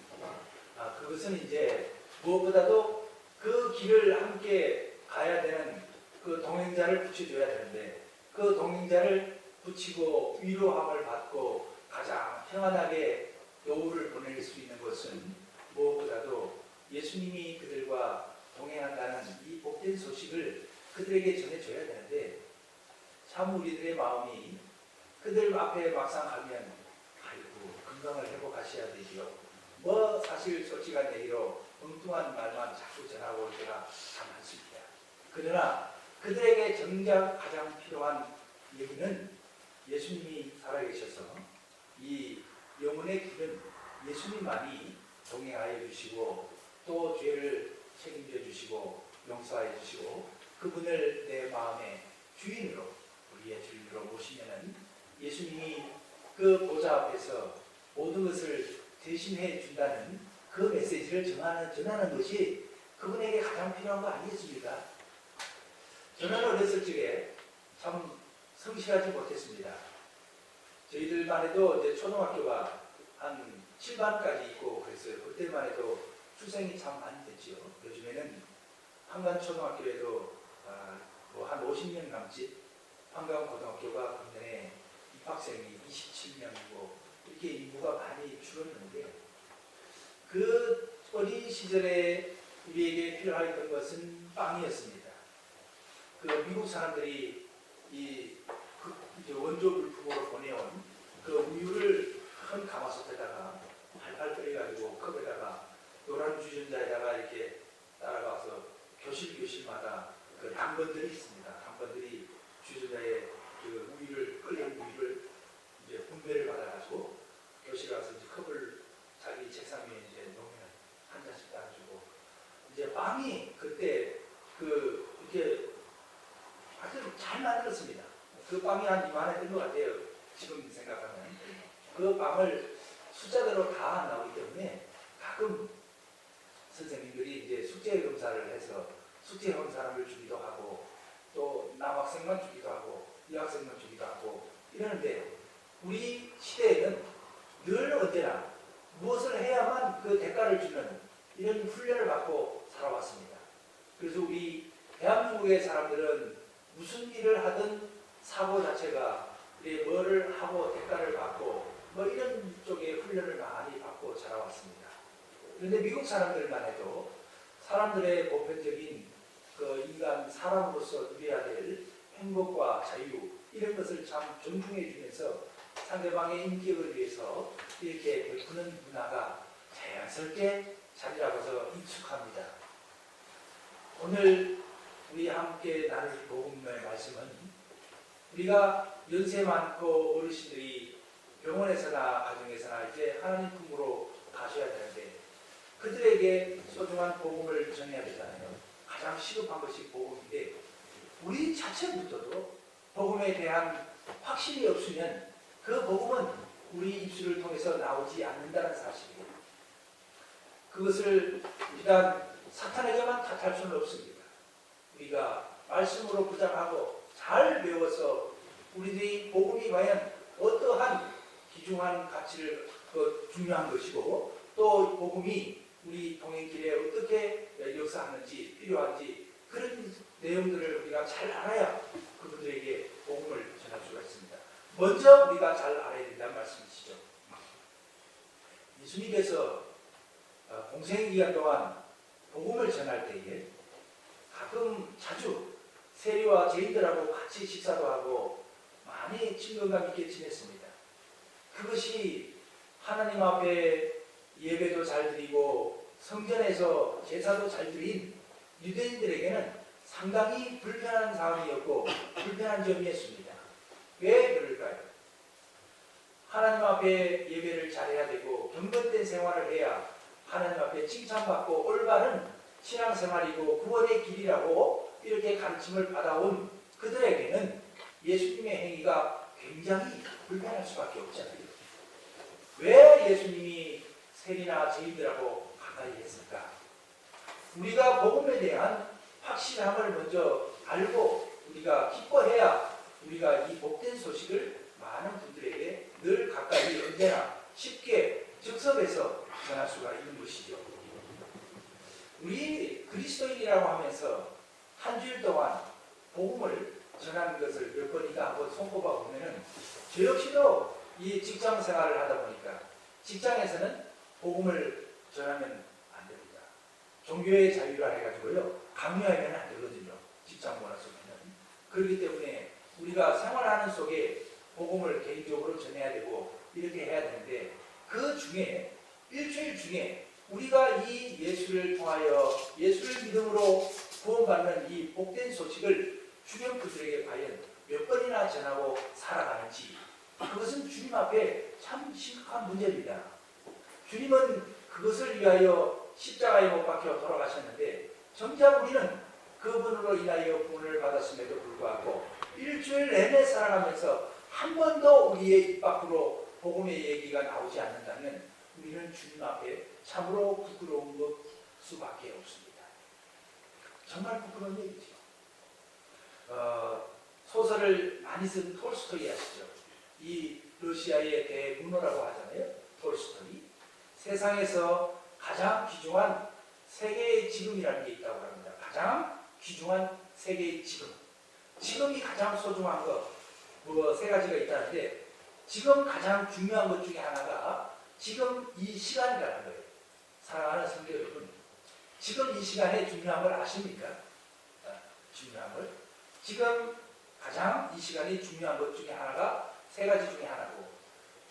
그것은 이제 무엇보다도 그 길을 함께 가야 되는 그 동행자를 붙여줘야 되는데 그 동행자를 붙이고 위로함을 받고 가장 평안하게 노후를 보낼 수 있는 것은 무엇보다도 예수님이 그들과 동행한다는 이 복된 소식을 그들에게 전해줘야 되는데 참 우리들의 마음이 그들 앞에 막상 가면 아이고 건강을 회복하셔야 되지요. 사실 솔직한 얘기로 엉뚱한 말만 자꾸 전하고 올 때가 참 많습니다. 그러나 그들에게 정작 가장 필요한 얘기는 예수님이 살아계셔서 이 영혼의 길은 예수님만이 동행하여 주시고 또 죄를 책임져 주시고 용서하여 주시고 그분을 내 마음의 주인으로 우리의 주인으로 모시면은 예수님이 그 보좌 앞에서 모든 것을 대신해 준다는 그 메시지를 전하는 것이 그분에게 가장 필요한 거 아니겠습니까? 저는 어렸을 적에 참 성실하지 못했습니다. 저희들만 해도 이제 초등학교가 한 7반까지 있고 그랬어요. 그때만 해도 출생이 참 많이 됐죠. 요즘에는 한간초등학교에도 뭐 한 50명 남짓, 한강고등학교가 금년에 입학생이 27명이고 이렇게 인구가 많이 줄었는데 그 어린 시절에 우리에게 필요했던 것은 빵이었습니다. 그 미국 사람들이 원조 물품으로 보내온 그 우유를 큰 가마솥에다가 팔팔 끓여가지고 컵에다가 노란 주전자에다가 이렇게 따라가서 교실마다 그 당번들이 있습니다. 당번들이 주전자에 그 끓인 우유를 이제 분배를 받아가지고 교실에 가서 이제 컵을 자기 책상 위에 이제 놓으면 한 잔씩 따라주고 이제 빵이 그때 이렇게 아주 잘 만들었습니다. 그 빵이 한 이만했던 것 같아요. 지금 생각하면. 그 빵을 숫자대로 다 안 나오기 때문에 가끔 선생님들이 이제 숙제 검사를 해서 숙제한 사람을 주기도 하고 또 남학생만 주기도 하고 여학생만 주기도 하고 이러는데 우리 시대에는 늘 언제나 무엇을 해야만 그 대가를 주는 이런 훈련을 받고 살아왔습니다. 그래서 우리 대한민국의 사람들은 무슨 일을 하든 사고 자체가 뭐를 하고 대가를 받고 뭐 이런 쪽의 훈련을 많이 받고 자라왔습니다. 그런데 미국 사람들만 해도 사람들의 보편적인 그 인간 사람으로서 누려야 될 행복과 자유 이런 것을 참 존중해 주면서 상대방의 인격을 위해서 이렇게 베푸는 문화가 자연스럽게 자리 잡아서 익숙합니다. 오늘 우리 함께 나눌 복음의 말씀은 우리가 연세 많고 어르신들이 병원에서나 가정에서나 이제 하나님 품으로 가셔야 되는데 그들에게 소중한 복음을 전해야 되잖아요. 가장 시급한 것이 복음인데 우리 자체부터도 복음에 대한 확신이 없으면 그 복음은 우리 입술을 통해서 나오지 않는다는 사실이에요. 그것을 일단 사탄에게만 탓할 수는 없습니다. 우리가 말씀으로 부장하고 잘 배워서 우리들이 복음이 과연 어떠한 귀중한 가치를 중요한 것이고 또 복음이 우리 동행길에 어떻게 역사하는지 필요한지 그런 내용들을 우리가 잘 알아야 그분들에게 복음을 전할 수가 있습니다. 먼저 우리가 잘 알아야 된다는 말씀이시죠. 예수님께서 공생 기간 동안 복음을 전할 때에 가끔 자주 세리와 죄인들하고 같이 식사도 하고 많이 친근감 있게 지냈습니다. 그것이 하나님 앞에 예배도 잘 드리고 성전에서 제사도 잘 드린 유대인들에게는 상당히 불편한 상황이었고 불편한 점이었습니다. 왜 그럴까요? 하나님 앞에 예배를 잘해야 되고 경건된 생활을 해야 하나님 앞에 칭찬받고 올바른 신앙생활이고 구원의 길이라고 이렇게 가르침을 받아온 그들에게는 예수님의 행위가 굉장히 불편할 수밖에 없잖아요. 왜 예수님이 세리나 죄인들하고 가까이 했을까? 우리가 복음에 대한 확실함을 먼저 알고 우리가 기뻐해야 우리가 이 복된 소식을 많은 분들에게 늘 가까이 언제나 쉽게 즉석에서 전할 수가 있는 것이죠. 우리 그리스도인이라고 하면서 한 주일 동안 복음을 전하는 것을 몇 번인가 한번 손꼽아 보면은 저 역시도 이 직장 생활을 하다 보니까 직장에서는 복음을 전하면 안 됩니다. 종교의 자유라 해가지고요 강요하면 안 되거든요. 직장 문화 속에는. 그렇기 때문에 우리가 생활하는 속에 복음을 개인적으로 전해야 되고 이렇게 해야 되는데 그 중에 일주일 중에 우리가 이 예수를 통하여 예수를 믿음으로 구원받는 이 복된 소식을 주변 분들에게 과연 몇 번이나 전하고 살아가는지 그것은 주님 앞에 참 심각한 문제입니다. 주님은 그것을 위하여 십자가에 못 박혀 돌아가셨는데 정작 우리는 그분으로 인하여 구원을 받았음에도 불구하고 일주일 내내 살아가면서 한 번도 우리의 입 밖으로 복음의 얘기가 나오지 않는다면 우리는 주님 앞에 참으로 부끄러운 것 수밖에 없습니다. 정말 부끄러운 얘기죠. 소설을 많이 쓴 톨스토이 아시죠? 이 러시아의 대문호라고 하잖아요. 톨스토이. 세상에서 가장 귀중한 세 개의 지금이라는 게 있다고 합니다. 가장 귀중한 세 개의 지금. 지금이 가장 소중한 것, 세 가지가 있다는데, 지금 가장 중요한 것 중에 하나가 지금 이 시간이라는 거예요. 사랑하는 성도 여러분, 지금 이 시간에 중요한 걸 아십니까? 중요한 걸. 지금 가장 이 시간이 중요한 것 중에 하나가 세 가지 중에 하나고,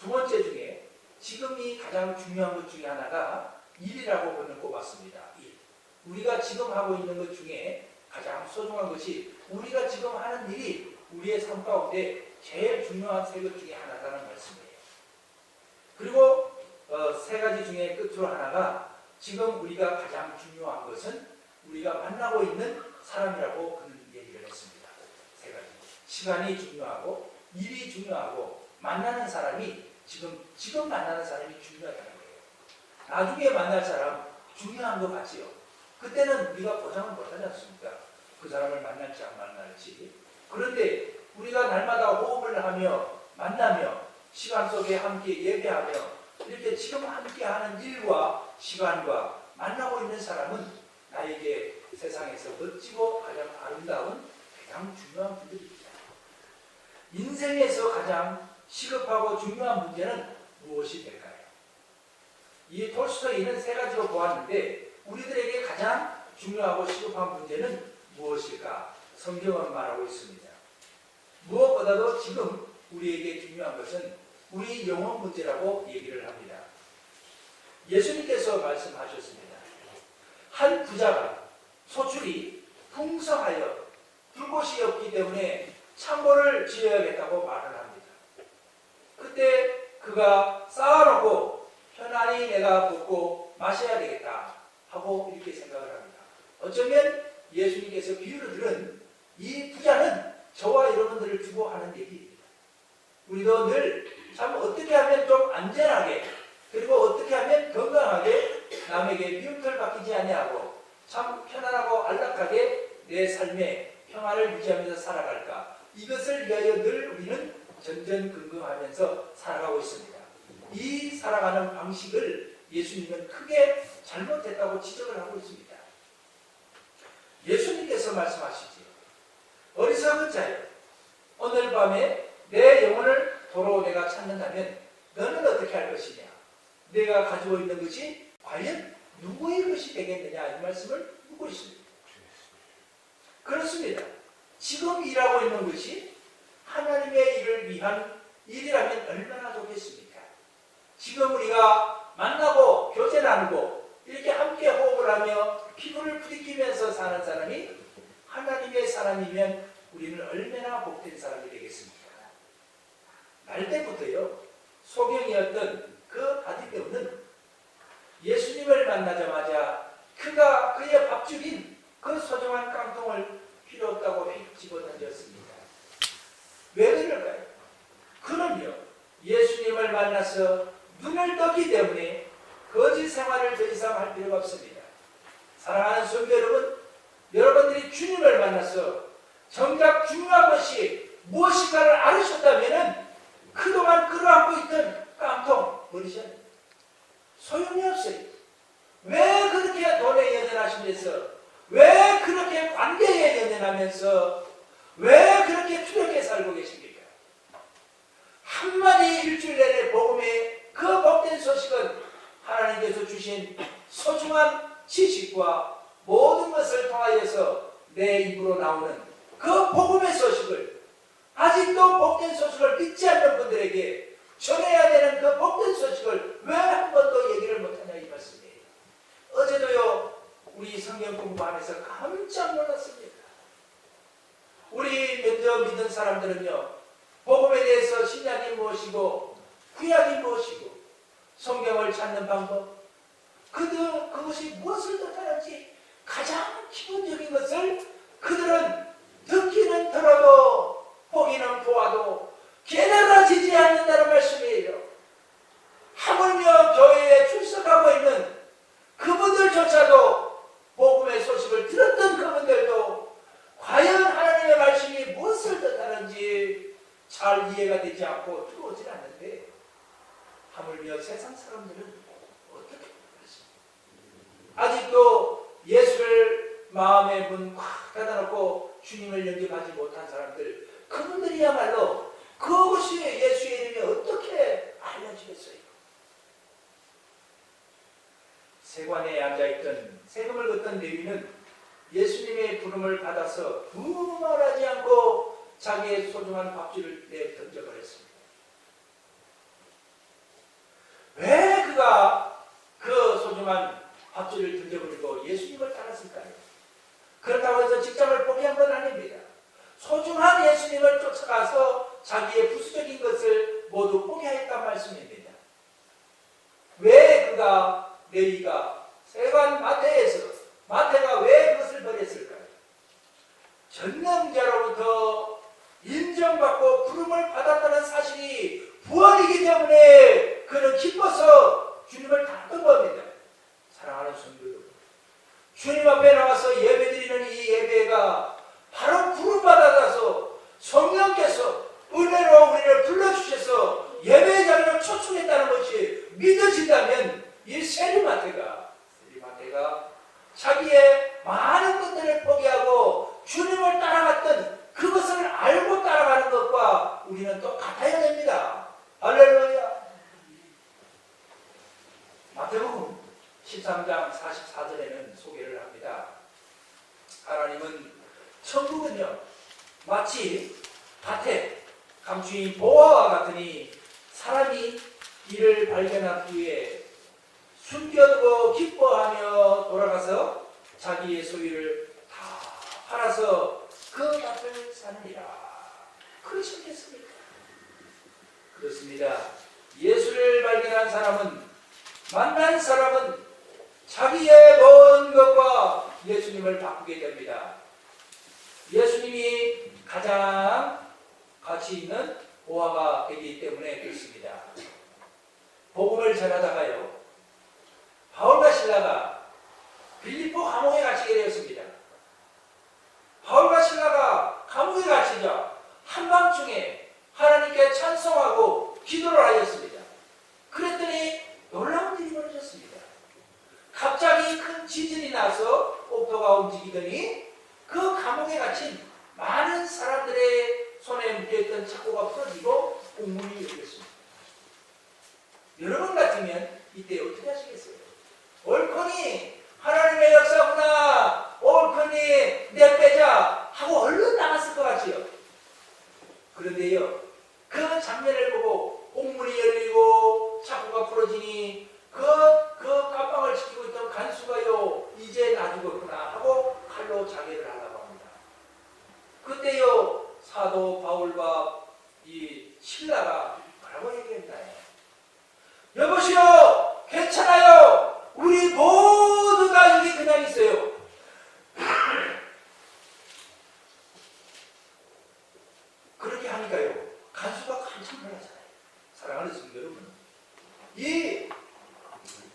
두 번째 중에 지금이 가장 중요한 것 중에 하나가 일이라고 오늘 꼽았습니다. 일. 우리가 지금 하고 있는 것 중에 가장 소중한 것이 우리가 지금 하는 일이 우리의 삶 가운데 제일 중요한 세 것 중에 하나라는 말씀이에요. 그리고 세 가지 중에 끝으로 하나가 지금 우리가 가장 중요한 것은 우리가 만나고 있는 사람이라고 그는 얘기를 했습니다. 세 가지. 시간이 중요하고 일이 중요하고 만나는 사람이 지금 만나는 사람이 중요하다는 거예요. 나중에 만날 사람 중요한 것 같지요. 그때는 우리가 보장을 못하지 않습니까? 그 사람을 만날지 안 만날지. 그런데 우리가 날마다 호흡을 하며 만나며 시간 속에 함께 예배하며 이렇게 지금 함께하는 일과 시간과 만나고 있는 사람은 나에게 세상에서 멋지고 가장 아름다운 가장 중요한 분들입니다. 인생에서 가장 시급하고 중요한 문제는 무엇이 될까요? 이 톨스토이는 세 가지로 보았는데 우리들에게 가장 중요하고 시급한 문제는 무엇일까? 성경은 말하고 있습니다. 무엇보다도 지금 우리에게 중요한 것은 우리 영혼 문제라고 얘기를 합니다. 예수님께서 말씀하셨습니다. 한 부자가 소출이 풍성하여 둘 곳이 없기 때문에 창고를 지어야겠다고 말을 합니다. 그때 그가 쌓아놓고 편안히 내가 먹고 마셔야 되겠다 하고 이렇게 생각을 합니다. 어쩌면 예수님께서 비유를 들은 이 부자는 저와 여러분들을 두고 하는 얘기입니다. 우리도 늘 참 어떻게 하면 좀 안전하게 그리고 어떻게 하면 건강하게 남에게 미움을 받기지 아니하고 참 편안하고 안락하게 내 삶의 평화를 유지하면서 살아갈까, 이것을 위하여 늘 우리는 전전긍긍하면서 살아가고 있습니다. 이 살아가는 방식을 예수님은 크게 잘못했다고 지적을 하고 있습니다. 예수님께서 말씀하시지요. 어리석은 자여, 오늘 밤에 내 영혼을 도로 내가 찾는다면 너는 어떻게 할 것이냐? 내가 가지고 있는 것이 과연 누구의 것이 되겠느냐? 이 말씀을 묻고 있습니다. 그렇습니다. 지금 일하고 있는 것이 하나님의 일을 위한 일이라면 얼마나 좋겠습니까? 지금 우리가 만나고 교제 나누고 이렇게 함께 호흡을 하며 피부를 부딪히면서 사는 사람이 하나님의 사람이면 우리는 얼마나 복된 사람이 되겠습니까? 날 때부터요, 소경이었던 그 바디배우는 예수님을 만나자마자 그가 그의 밥줄인 그 소중한 깡통을 필요 없다고 휙 집어던졌습니다. 왜 그럴까요? 그는요, 예수님을 만나서 눈을 떴기 때문에 거짓 생활을 더 이상 할 필요가 없습니다. 사랑하는 성도 여러분, 여러분들이 주님을 만나서 정작 중요한 것이 무엇인가를 알으셨다면 그동안 끌어안고 있던 깡통 버리셔야 됩니다. 소용이 없어요. 왜 그렇게 돈에 연연하시면서, 왜 그렇게 관계에 연연하면서, 왜 그렇게 투력해 살고 계십니까? 한마디 일주일 내내 복음의 그 복된 소식은 하나님께서 주신 소중한 지식과 모든 것을 통하여서 내 입으로 나오는 그 복음의 소식을, 아직도 복된 소식을 믿지 않는 분들에게 전해야 되는 그 복된 소식을 왜 한 번도 얘기를 못하냐 이 말씀이에요. 어제도요, 우리 성경 공부하면서 깜짝 놀랐습니다. 우리 먼저 믿는 사람들은요, 복음에 대해서 신약이 무엇이고 구약이 무엇이고 성경을 찾는 방법, 그것이 무엇을 뜻하는지 가장 기본적인 것을 그들은 듣기는 들어도 보기는 보아도 깨달아지지 않는다는 말씀이에요. 하물며 교회에 출석하고 있는 그분들조차도 복음의 소식을 들었던 그분들, 사람들은 어떻게 그랬습니까? 아직도 예수를 마음의 문 꽉 닫아놓고 주님을 영접하지 못한 사람들, 그분들이야말로 그것이 예수의 이름이 어떻게 알려지겠어요? 세관에 앉아있던 세금을 걷던 레위는 예수님의 부름을 받아서 두말하지 않고 자기의 소중한 밥줄을 던져버렸습니다. 왜 그가 그 소중한 밥줄을 던져버리고 예수님을 따랐을까요? 그렇다고 해서 직장을 포기한 건 아닙니다. 소중한 예수님을 쫓아가서 자기의 부수적인 것을 모두 포기하였단 말씀입니다. 왜 그가 레위가 세관 마태가 왜 그것을 버렸을까요? 전능자로부터 인정받고 부름을 받았다는 사실이 부활이기 때문에 그는 기뻐서 주님을 닮은 겁니다. 사랑하는 성도 여러분, 주님 앞에 나와서 예배드리는 이 예배가 바로 부름받아서 성령께서 은혜로 우리를 불러주셔서 예배의 자리로 초청했다는 것이 믿어진다면 이 세리마태가 자기의 많은 것들을 포기하고 주님을 따라갔던 그것을 알고 따라가는 것과 우리는 또 같아야 됩니다. 할렐루야. 마태복음 13장 44절에는 소개를 합니다. 하나님은 천국은요 마치 밭에 감추인 보화와 같으니 사람이 이를 발견한 후에 숨겨두고 기뻐하며 돌아가서 자기의 소유를 다 팔아서 그 값을 사느니라. 그러시겠습니까? 그렇습니다. 예수를 발견한 사람은, 만난 사람은 자기의 모든 것과 예수님을 바꾸게 됩니다. 예수님이 가장 가치 있는 보화가 되기 때문에 그렇습니다. 복음을 전하다가요, 바울과 실라가 빌립보 감옥에 갇히게 되었습니다. 바울과 실라가 감옥에 갇히자 한밤중에 하나님께 찬송하고 기도를 하였습니다. 그랬더니 놀라운 일이 벌어졌습니다. 갑자기 큰 지진이 나서 옥토가 움직이더니 그 감옥에 갇힌 많은 사람들의 손에 묶여있던 착고가 풀어지고 옥문이 열렸습니다. 여러분 같으면 이때 어떻게 하시겠어요? 옳거니 하나님의 역사구나, 옳거니 내빼자 하고 얼른 나갔을 것 같지요. 그런데요, 그 장면을 보고 옥문이 열리고 착고가 풀어지니 그 깜방을 지키고 있던 간수가요, 이제 나 죽었구나 하고 칼로 자기를 하려고 합니다. 그때요, 사도 바울과 이 실라가 뭐라고 얘기했나요? 여보시오, 괜찮아요. 우리 모두가 여기 그냥 있어요. 그렇게 하니까요, 간수가 깜짝 놀라잖아요. 사랑하는 성도 여러분, 이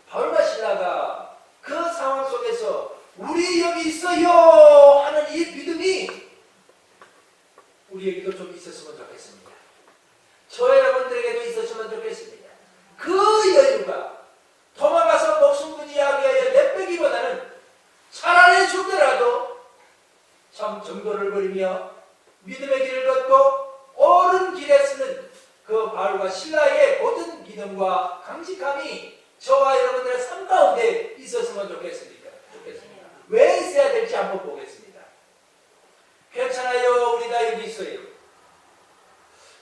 바울과 실라가 그 상황 속에서 우리 여기 있어요 하는 이 믿음이 우리에게도 좀 있었으면 좋겠습니다. 저 여러분들에게도 있었으면 좋겠습니다. 그 여유가 도망가서 목숨 부지하기 위하여 내빼기보다는 차라리 죽더라도 참 정도를 버리며 믿음의 길을 걷고 옳은 길에 쓰는 그 바울과 실라의 모든 믿음과 강직함이 저와 여러분들의 삶 가운데 있었으면 좋겠습니다. 왜 있어야 될지 한번 보겠습니다. 괜찮아요, 우리 다 여기 있어요.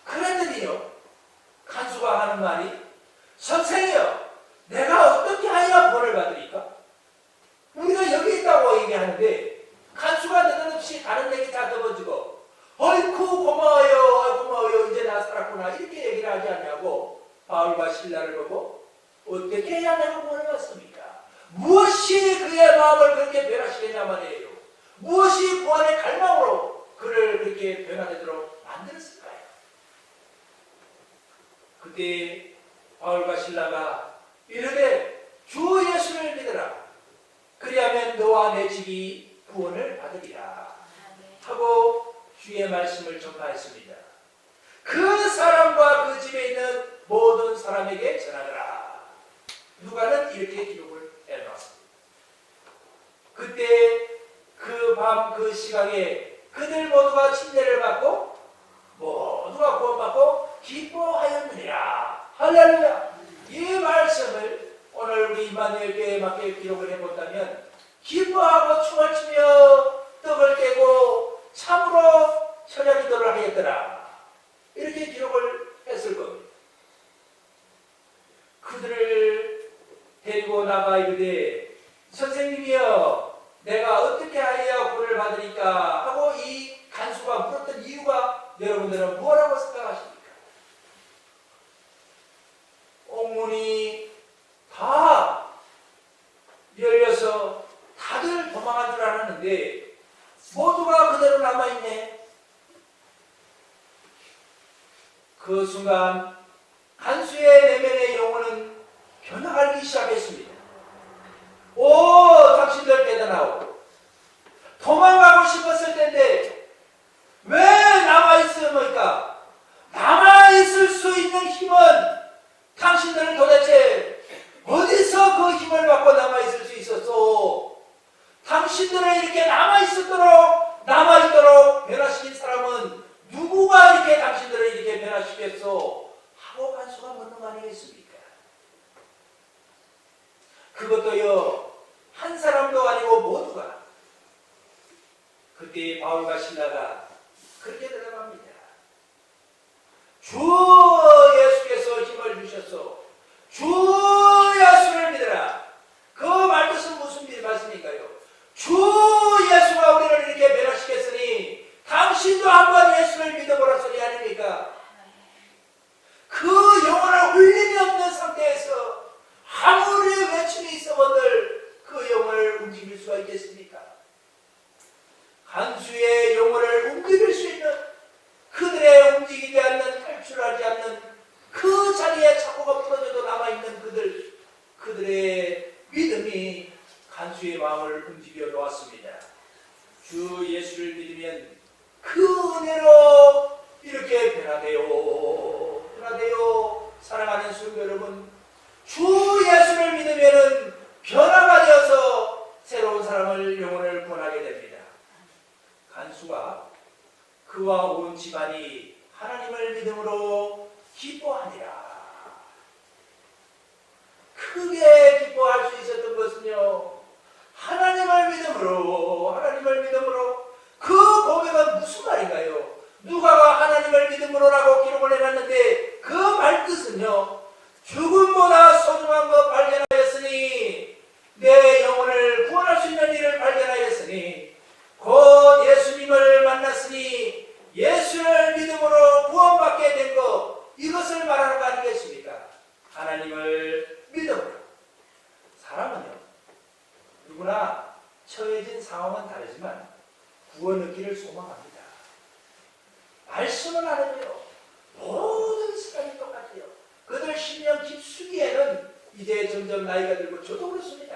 그랬더니요, 간수가 하는 말이, 선생이요, 내가 어떻게 하여야 벌을 받으리까? 우리가 여기 있다고 얘기하는데 간수가 느닷없이 다른 얘기 다 덮어주고, 어이쿠 고마워요, 고마워요, 이제 나 살았구나, 이렇게 얘기를 하지 않냐고 바울과 실라를 보고, 어떻게 해야 내가 벌을 받습니까? 무엇이 그의 마음을 그렇게 변화시켰냐 말이에요. 무엇이 구원의 갈망으로 그를 그렇게 변화되도록 만들었을까요? 그때 바울과 실라가 이르되 주 예수를 믿으라. 그리하면 너와 내 집이 구원을 받으리라 하고 주의 말씀을 전파했습니다. 그 사람과 그 집에 있는 모든 사람에게 전하더라. 누가는 이렇게 기록을 해놨습니다. 그때 그 밤 그 시각에 그들 모두가 침례를 받고 모두가 구원받고 기뻐하였느니라. 할렐루야. 이 말씀을 오늘 우리 임마누엘 교회에 맞게 기록을 해본다면 기뻐하고 춤을 추며 떡을 깨고 참으로 철야 기도를 하였더라. 이렇게 기록을 했을 겁니다. 그들을 데리고 나가 이르되 선생님이여 내가 어떻게 하여야 구원을 받으리까 하고 이 간수가 물었던 이유가 여러분들은 뭐라고 생각하십니까? 옥문이 다 열려서 다들 도망한 줄 알았는데 모두가 그대로 남아있네. 그 순간 간수의 내면의 영혼은 변화하기 시작했습니다. 오, 당신들 깨달아오. 도망가고 싶었을 텐데 왜 남아있습니까? 남아있을 수 있는 힘은 당신들은 도대체 어디서 그 힘을 받고 남아있을 수 있었어? 당신들은 이렇게 남아있도록 변화시킨 사람은 누구가 이렇게 당신들을 이렇게 변화시켰어? 하고 간수가 묻는 거 아니겠습니까? 그것도요, 한 사람도 아니고 모두가. 그때 바울과 신라가 그렇게 대답합니다. 주 예수께서 힘을 주셨소. 주 예수를 믿으라. 그 말뜻은 무슨 말씀일까요? 주 예수가 우리를 이렇게 변화시켰으니 당신도 한번 예수를 믿어보라 소리 아닙니까? 그 영혼을 울림이 없는 상태에서 아무리 외침이 있어본들 그 영혼을 움직일 수가 있겠습니까? 간수의 영혼을 움직일 수 있는 그들의 움직이지 않는 탈출하지 않는 그 자리에 착고가 풀어져도 남아있는 그들의 믿음이 간수의 마음을 움직여 놓았습니다. 주 예수를 믿으면 그 은혜로 이렇게 변화되요. 사랑하는 성도 여러분, 주 예수를 믿으면 변화가 되어서 새로운 사람을 영혼을 구원하게 됩니다. 간수가 그와 온 집안이 하나님을 믿음으로 기뻐하니라. 크게 기뻐할 수 있었던 것은요, 하나님을 믿음으로 그 고백은 무슨 말인가요? 누가가 하나님을 믿음으로라고 기록을 해놨는데 그 말뜻은요, 죽음보다 소중한 것 발견하였으니 내 영혼을 구원할 수 있는 일을 발견하였으니 곧 예수님을 만났으니 예수를 믿음으로 구원받게 된 것, 이것을 말하는 거 아니겠습니까? 하나님을 믿음으로. 사람은요, 누구나 처해진 상황은 다르지만 구원 얻기를 소망합니다. 말씀은 안 해요. 모든 사람이 똑같아요. 그들 심령 깊숙이에는 이제 점점 나이가 들고 저도 그렇습니다.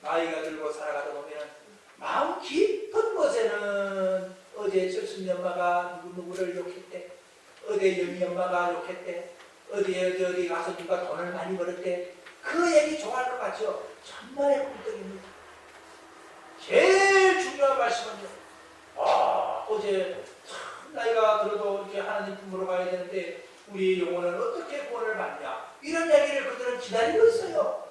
나이가 들고 살아가다 보면 마음 깊은 곳에는 어제 철순이 엄마가 누구누구를 욕했대, 어제 영희 엄마가 욕했대, 어디 가서 누가 돈을 많이 벌었대, 그 얘기 좋아할 것 같죠? 천만의 꿀떡입니다. 제일 중요한 말씀은요, 어제 참 나이가 들어도 이렇게 하나님 품으로 가야 되는데 우리 영혼은 어떻게 구원을 받냐, 이런 얘기를 그들은 기다리고 있어요.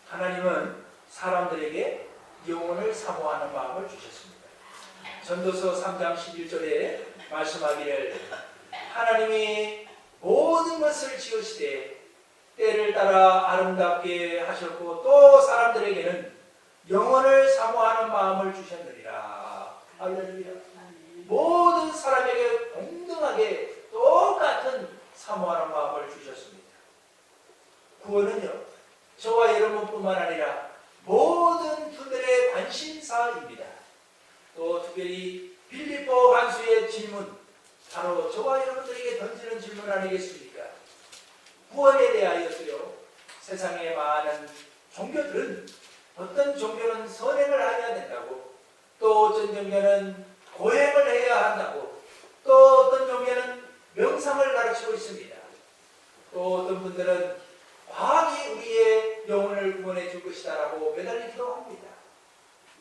하나님은 사람들에게 영혼을 사모하는 마음을 주셨습니다. 전도서 3장 11절에 말씀하기를 하나님이 모든 것을 지으시되 때를 따라 아름답게 하셨고 또 사람들에게는 영혼을 사모하는 마음을 주셨느니라. 할렐루야. 모든 사람에게 동등하게 똑같은 사모하는 마음을 주셨습니다. 구원은요, 저와 여러분뿐만 아니라 모든 분들의 관심사입니다. 또 특별히 빌립보 간수의 질문, 바로 저와 여러분들에게 던지는 질문 아니겠습니까? 구원에 대하여서요, 세상의 많은 종교들은 어떤 종교는 선행을 해야 된다고, 또 어떤 종교는 고행을 해야 한다고, 또 어떤 종교는 명상을 가르치고 있습니다. 또 또 어떤 분들은 과학이 우리의 영혼을 구원해 줄 것이다라고 매달리기도 합니다.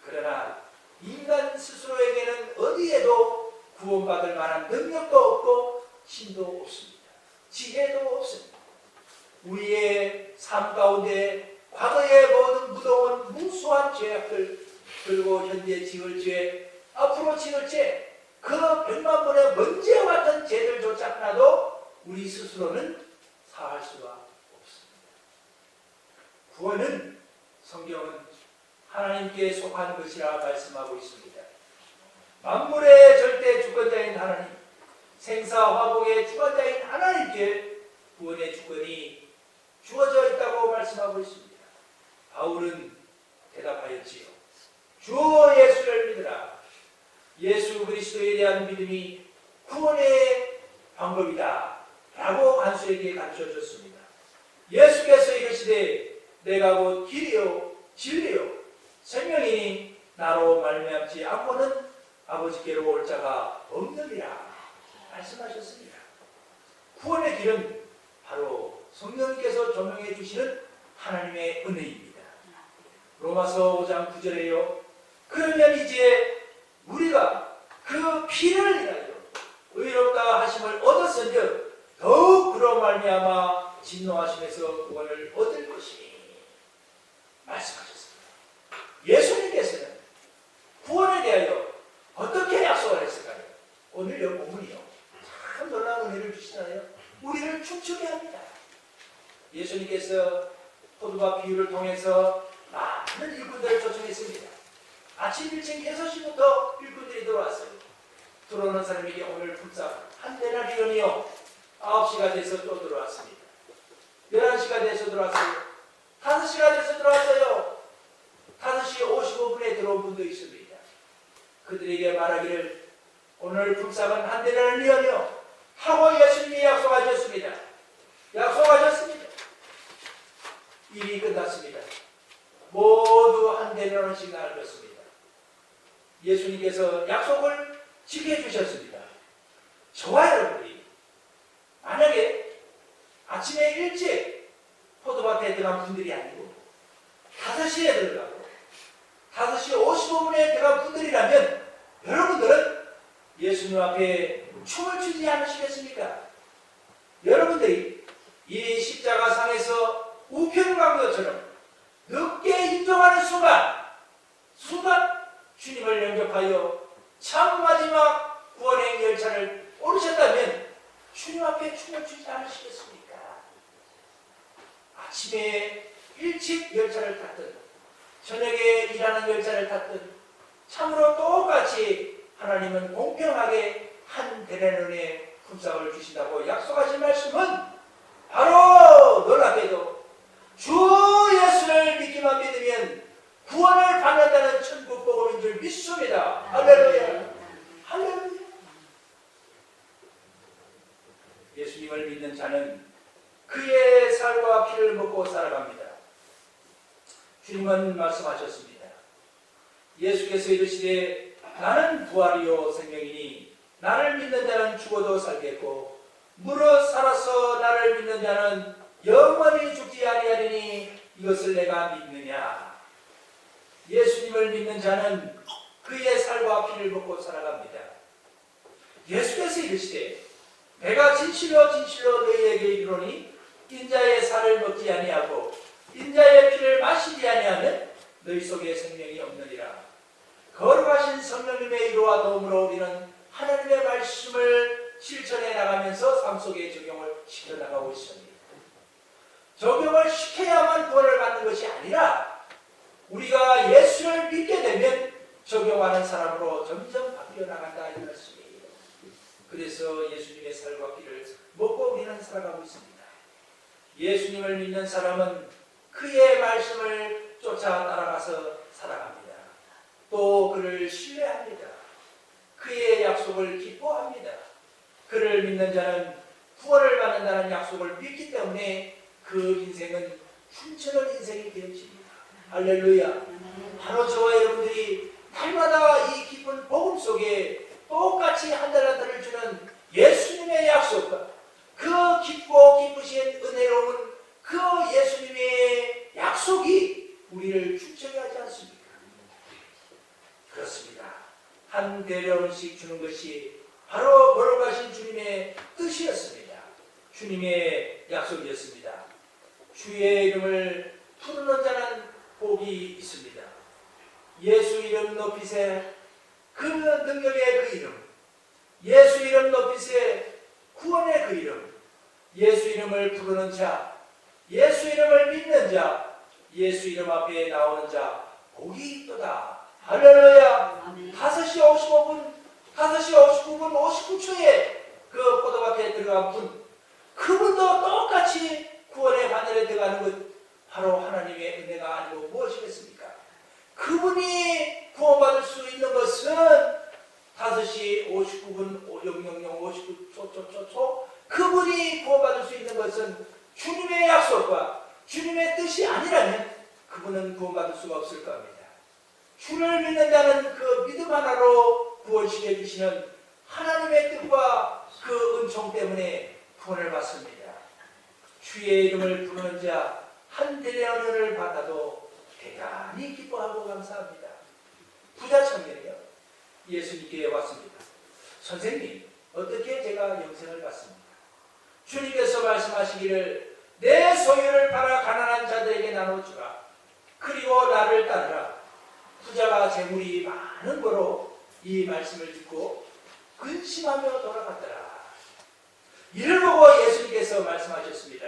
그러나 인간 스스로에게는 어디에도 구원받을 만한 능력도 없고 힘도 없습니다. 지혜도 없습니다. 우리의 삶 가운데 과거의 모든 무더운 무수한 죄악들, 그리고 현재 지을 죄, 앞으로 지을 죄, 그 100만 번의 먼지와 같은 죄들조차 하나도 우리 스스로는 사할 수가 없습니다. 구원은 성경은 하나님께 속한 것이라 말씀하고 있습니다. 만물의 절대 주권자인 하나님, 생사화복의 주권자인 하나님께 구원의 주권이 주어져 있다고 말씀하고 있습니다. 바울은 대답하였지요. 주 예수를 믿으라. 예수 그리스도에 대한 믿음이 구원의 방법이다 라고 간수에게 가르쳐줬습니다. 예수께서 이르시되 내가 곧 길이요 진리요 생명이니 나로 말미암지 않고는 아버지께로 올 자가 없느니라 말씀하셨습니다. 구원의 길은 바로 성령님께서 조명해 주시는 하나님의 은혜입니다. 로마서 5장 9절에요. 그러면 이제 우리가 그 피를 인하여 의롭다 하심을 얻었은즉 더욱 그로 말미암아 진노하심에서 구원을 얻을 것이니 말씀하셨습니다. 예수님께서는 구원에 대하여 어떻게 약속을 했을까요? 오늘 본문이요. 참 놀라운 은혜를 주시잖아요. 우리를 춤추게 합니다. 예수님께서 포도밭 비유를 통해서 많은 일꾼들을 초청했습니다. 아침 일찍 6시부터 일꾼들이 들어왔어요. 들어오는 사람에게 오늘 불사 한 데나리온이요 9시가 돼서 또 들어왔습니다. 11시가 돼서 들어왔어요. 5시가 돼서 들어왔어요. 5시 55분에 들어온 분도 있습니다. 그들에게 말하기를 오늘 불사은 한 데나리온이요 하고 예수님이 약속하셨습니다. 약속하셨습니다. 일이 끝났습니다. 모두 한 데나리온씩 나눠줬습니다. 예수님께서 약속을 지켜주셨습니다. 저와 여러분들이 만약에 아침에 일찍 포도밭에 들어간 분들이 아니고 5시에 들어가고 5시 55분에 들어간 분들이라면 여러분들은 예수님 앞에 춤을 추지 않으시겠습니까? 여러분들이 이 십자가상에서 우편을 간 것처럼 늦게 인정하는 순간 주님을 영접하여 참 마지막 구원의 열차를 오르셨다면 주님 앞에 춤을 추지 않으시겠습니까? 아침에 일찍 열차를 탔든 저녁에 일하는 열차를 탔든 참으로 똑같이 하나님은 공평하게 한 데나리온의 품삯을 주신다고 약속하신 말씀은 바로 놀랍게도 주 예수를 믿기만 믿으면 구원을 받는다는 천국 복음인 줄 믿습니다. 할렐루야. 할렐루야. 예수님을 믿는 자는 그의 살과 피를 먹고 살아갑니다. 주님은 말씀하셨습니다. 예수께서 이르시되 나는 부활이요 생명이니 나를 믿는 자는 죽어도 살겠고 무릇 살아서 나를 믿는 자는 영원히 죽지 아니하리니 이것을 내가 믿느냐. 예수님을 믿는 자는 그의 살과 피를 먹고 살아갑니다. 예수께서 이르시되 내가 진실로 진실로 너희에게 이르노니 인자의 살을 먹지 아니하고 인자의 피를 마시지 아니하면 너희 속에 생명이 없느니라. 거룩하신 성령님의 이로와 도움으로 우리는 하나님의 말씀을 실천해 나가면서 삶 속에 적용을 시켜나가고 있습니다. 적용을 시켜야만 구원을 받는 것이 아니라 우리가 예수를 믿게 되면 적용하는 사람으로 점점 바뀌어 나간다 이 말씀이에요. 그래서 예수님의 살과 피를 먹고 우리는 살아가고 있습니다. 예수님을 믿는 사람은 그의 말씀을 쫓아 따라가서 살아갑니다. 또 그를 신뢰합니다. 그의 약속을 기뻐합니다. 그를 믿는 자는 구원을 받는다는 약속을 믿기 때문에 그 인생은 춤추는 인생이 되어집니다. 할렐루야. 바로 저와 여러분들이 날마다 이 깊은 복음 속에 똑같이 한 달란트를 주는 예수님의 약속과 그 깊고 기쁘신 은혜 한 대련씩 주는 것이 바로 걸어가신 주님의 뜻이었습니다. 주님의 약속이었습니다. 주의 이름을 부르는 자는 복이 있습니다. 예수 이름 높이세, 그 능력의 그 이름, 예수 이름 높이세, 구원의 그 이름, 예수 이름을 부르는 자, 예수 이름을 믿는 자, 예수 이름 앞에 나오는 자, 복이 있도다. 할렐루야. 5시 55분, 5시 59분, 59초에 그 포도밭에 들어간 분, 그분도 똑같이 구원의 하늘에 들어가는 것, 바로 하나님의 은혜가 아니고 무엇이겠습니까? 그분이 구원받을 수 있는 것은 5시 59분, 59초, 그분이 구원받을 수 있는 것은 주님의 약속과 주님의 뜻이 아니라면 그분은 구원받을 수가 없을 겁니다. 주를 믿는 자는 그 믿음 하나로 구원시켜 주시는 하나님의 뜻과 그 은총 때문에 구원을 받습니다. 주의 이름을 부르는 자 한 대의 은혜를 받아도 대단히 기뻐하고 감사합니다. 부자 청년이요, 예수님께 왔습니다. 선생님, 어떻게 제가 영생을 받습니까? 주님께서 말씀하시기를 내 소유를 팔아 가난한 자들에게 나눠주라. 그리고 나를 따르라. 부자가 재물이 많은 거로 이 말씀을 듣고 근심하며 돌아갔더라. 이를 보고 예수님께서 말씀하셨습니다.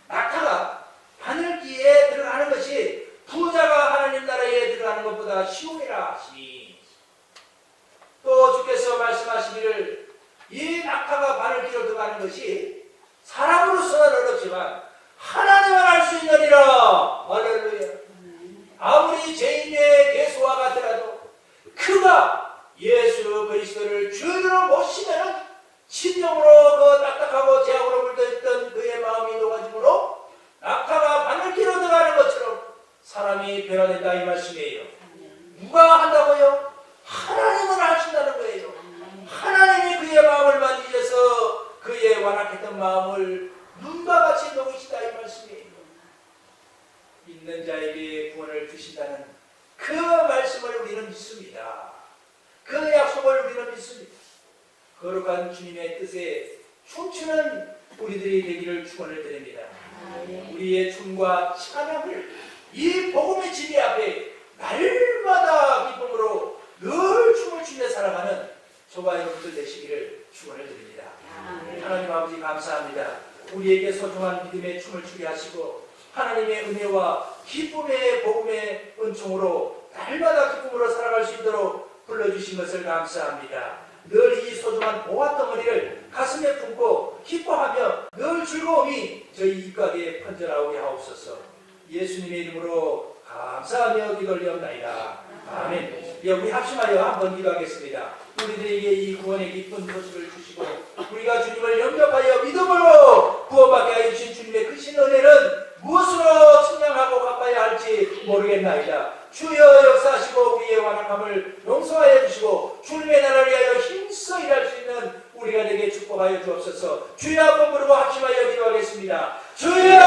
낙타가 바늘기에 들어가는 것이 부자가 하나님 나라에 들어가는 것보다 쉬우니라 하시니, 또 주께서 말씀하시기를 이 낙타가 바늘기로 들어가는 것이 사람으로서는 어렵지만 하나님은 할 수 있느니라. 할렐루야. 아무리 죄인의 개수와 같더라도 그가 예수 그리스도를 주로 모시면 심령으로 그 딱딱하고 제약으로 물들었던 그의 마음이 녹아지므로 낙타가 바늘기로 들어가는 것처럼 사람이 변화된다, 이 말씀이에요. 누가 한다고요? 하나님은 하신다는 거예요. 하나님이 그의 마음을 만지셔서 그의 완악했던 마음을 눈과 같이 녹이시다, 이 말씀이에요. 믿는 자에게 구원을 주신다는 그 말씀을 우리는 믿습니다. 그 약속을 우리는 믿습니다. 거룩한 주님의 뜻에 춤추는 우리들이 되기를 축원을 드립니다. 우리의 춤과 찬양을 이 복음의 진리 앞에 날마다 기쁨으로 늘 춤을 추며 살아가는 저와 여러분들 되시기를 축원을 드립니다. 하나님 아버지 감사합니다. 우리에게 소중한 믿음의 춤을 추게 하시고 하나님의 은혜와 기쁨의 복음의 은총으로 날마다 기쁨으로 살아갈 수 있도록 불러주신 것을 감사합니다. 늘 이 소중한 보화덩어리를 가슴에 품고 기뻐하며 늘 즐거움이 저희 입가게에 번져나오게 하옵소서. 예수님의 이름으로 감사하며 기도하옵나이다. 아멘. 예, 우리 합심하여 한번 기도하겠습니다. 우리들에게 이 구원의 기쁜 소식을 주시고 우리가 주님을 영접하여 믿음으로 구원받게 하여 주신 주님의 크신 은혜는 무엇으로 측량하고 갚아야 할지 모르겠나이다. 주여 역사하시고 우리의 완악함을 용서하여 주시고 주님의 나라를 위하여 힘써 일할 수 있는 우리가 되게 축복하여 주옵소서. 주여 한번 부르고 합심하여 기도하겠습니다. 주여!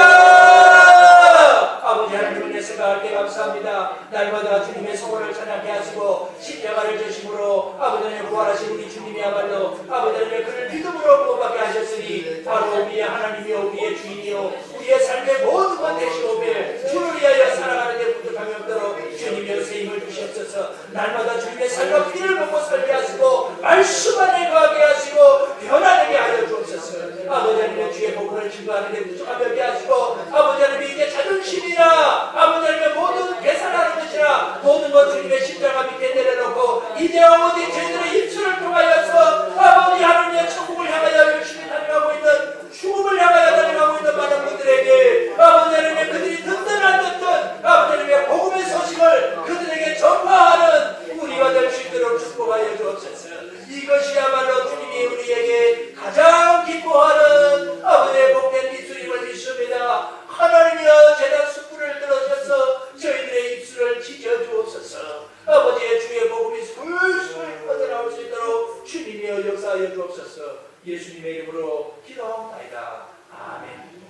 아버지 하나님 은혜 생각할 때 감사합니다. 날마다 주님의 성호를 찬양케 하시고 십자가를 지심으로 아버지 하나님 부활하신 우리 주님이야말로 아버지 하나님 그를 믿음으로 구원받게 하셨으니 바로 우리의 하나님이요 우리의 주인이요 우리의 삶의 모든 것 되시오매 주를 위하여 살아가는 데 부족함이 없도록 주님의 세임을 주시옵소서. 날마다 주님의 삶과 피를 먹고 살게 하시고 말씀 안에 거하게 하시고 변화되게 하여 주옵소서. 아버지 하나님의 주의 복음을 증거하는 데 부족함이 없게 하시고 아버지 하나님 이제 자존심이나 아버지 하나님의 모든 계산하는 것이나 모든 것 주님의 십자가 밑에 내려놓고 이제 아버지 저희들의 입술을 통하여서 아버지 하나님의 천국을 향하여 열심히 달려가고 있는 죽음을 향하여 달려가고 있는 많은 분들에게 아버지 하나님의 그들이 듣든 안 듣든 아버지 하나님의 복음의 소식을 그들에게 전파하는 우리가 될 수 있도록 축복하여 주옵소서. 이것이야말로 주님이 우리에게 가장 기뻐하는 아버지의 복된 입술임을 믿습니다. 하나님이여 제단 숯불을 들어셔서 저희들의 입술을 지켜주옵소서. 아버지의 주의 복음이 술술 뻗어나올 수 있도록 주님이여 역사하여 주옵소서. 예수님의 이름으로 기도하옵나이다. 아멘.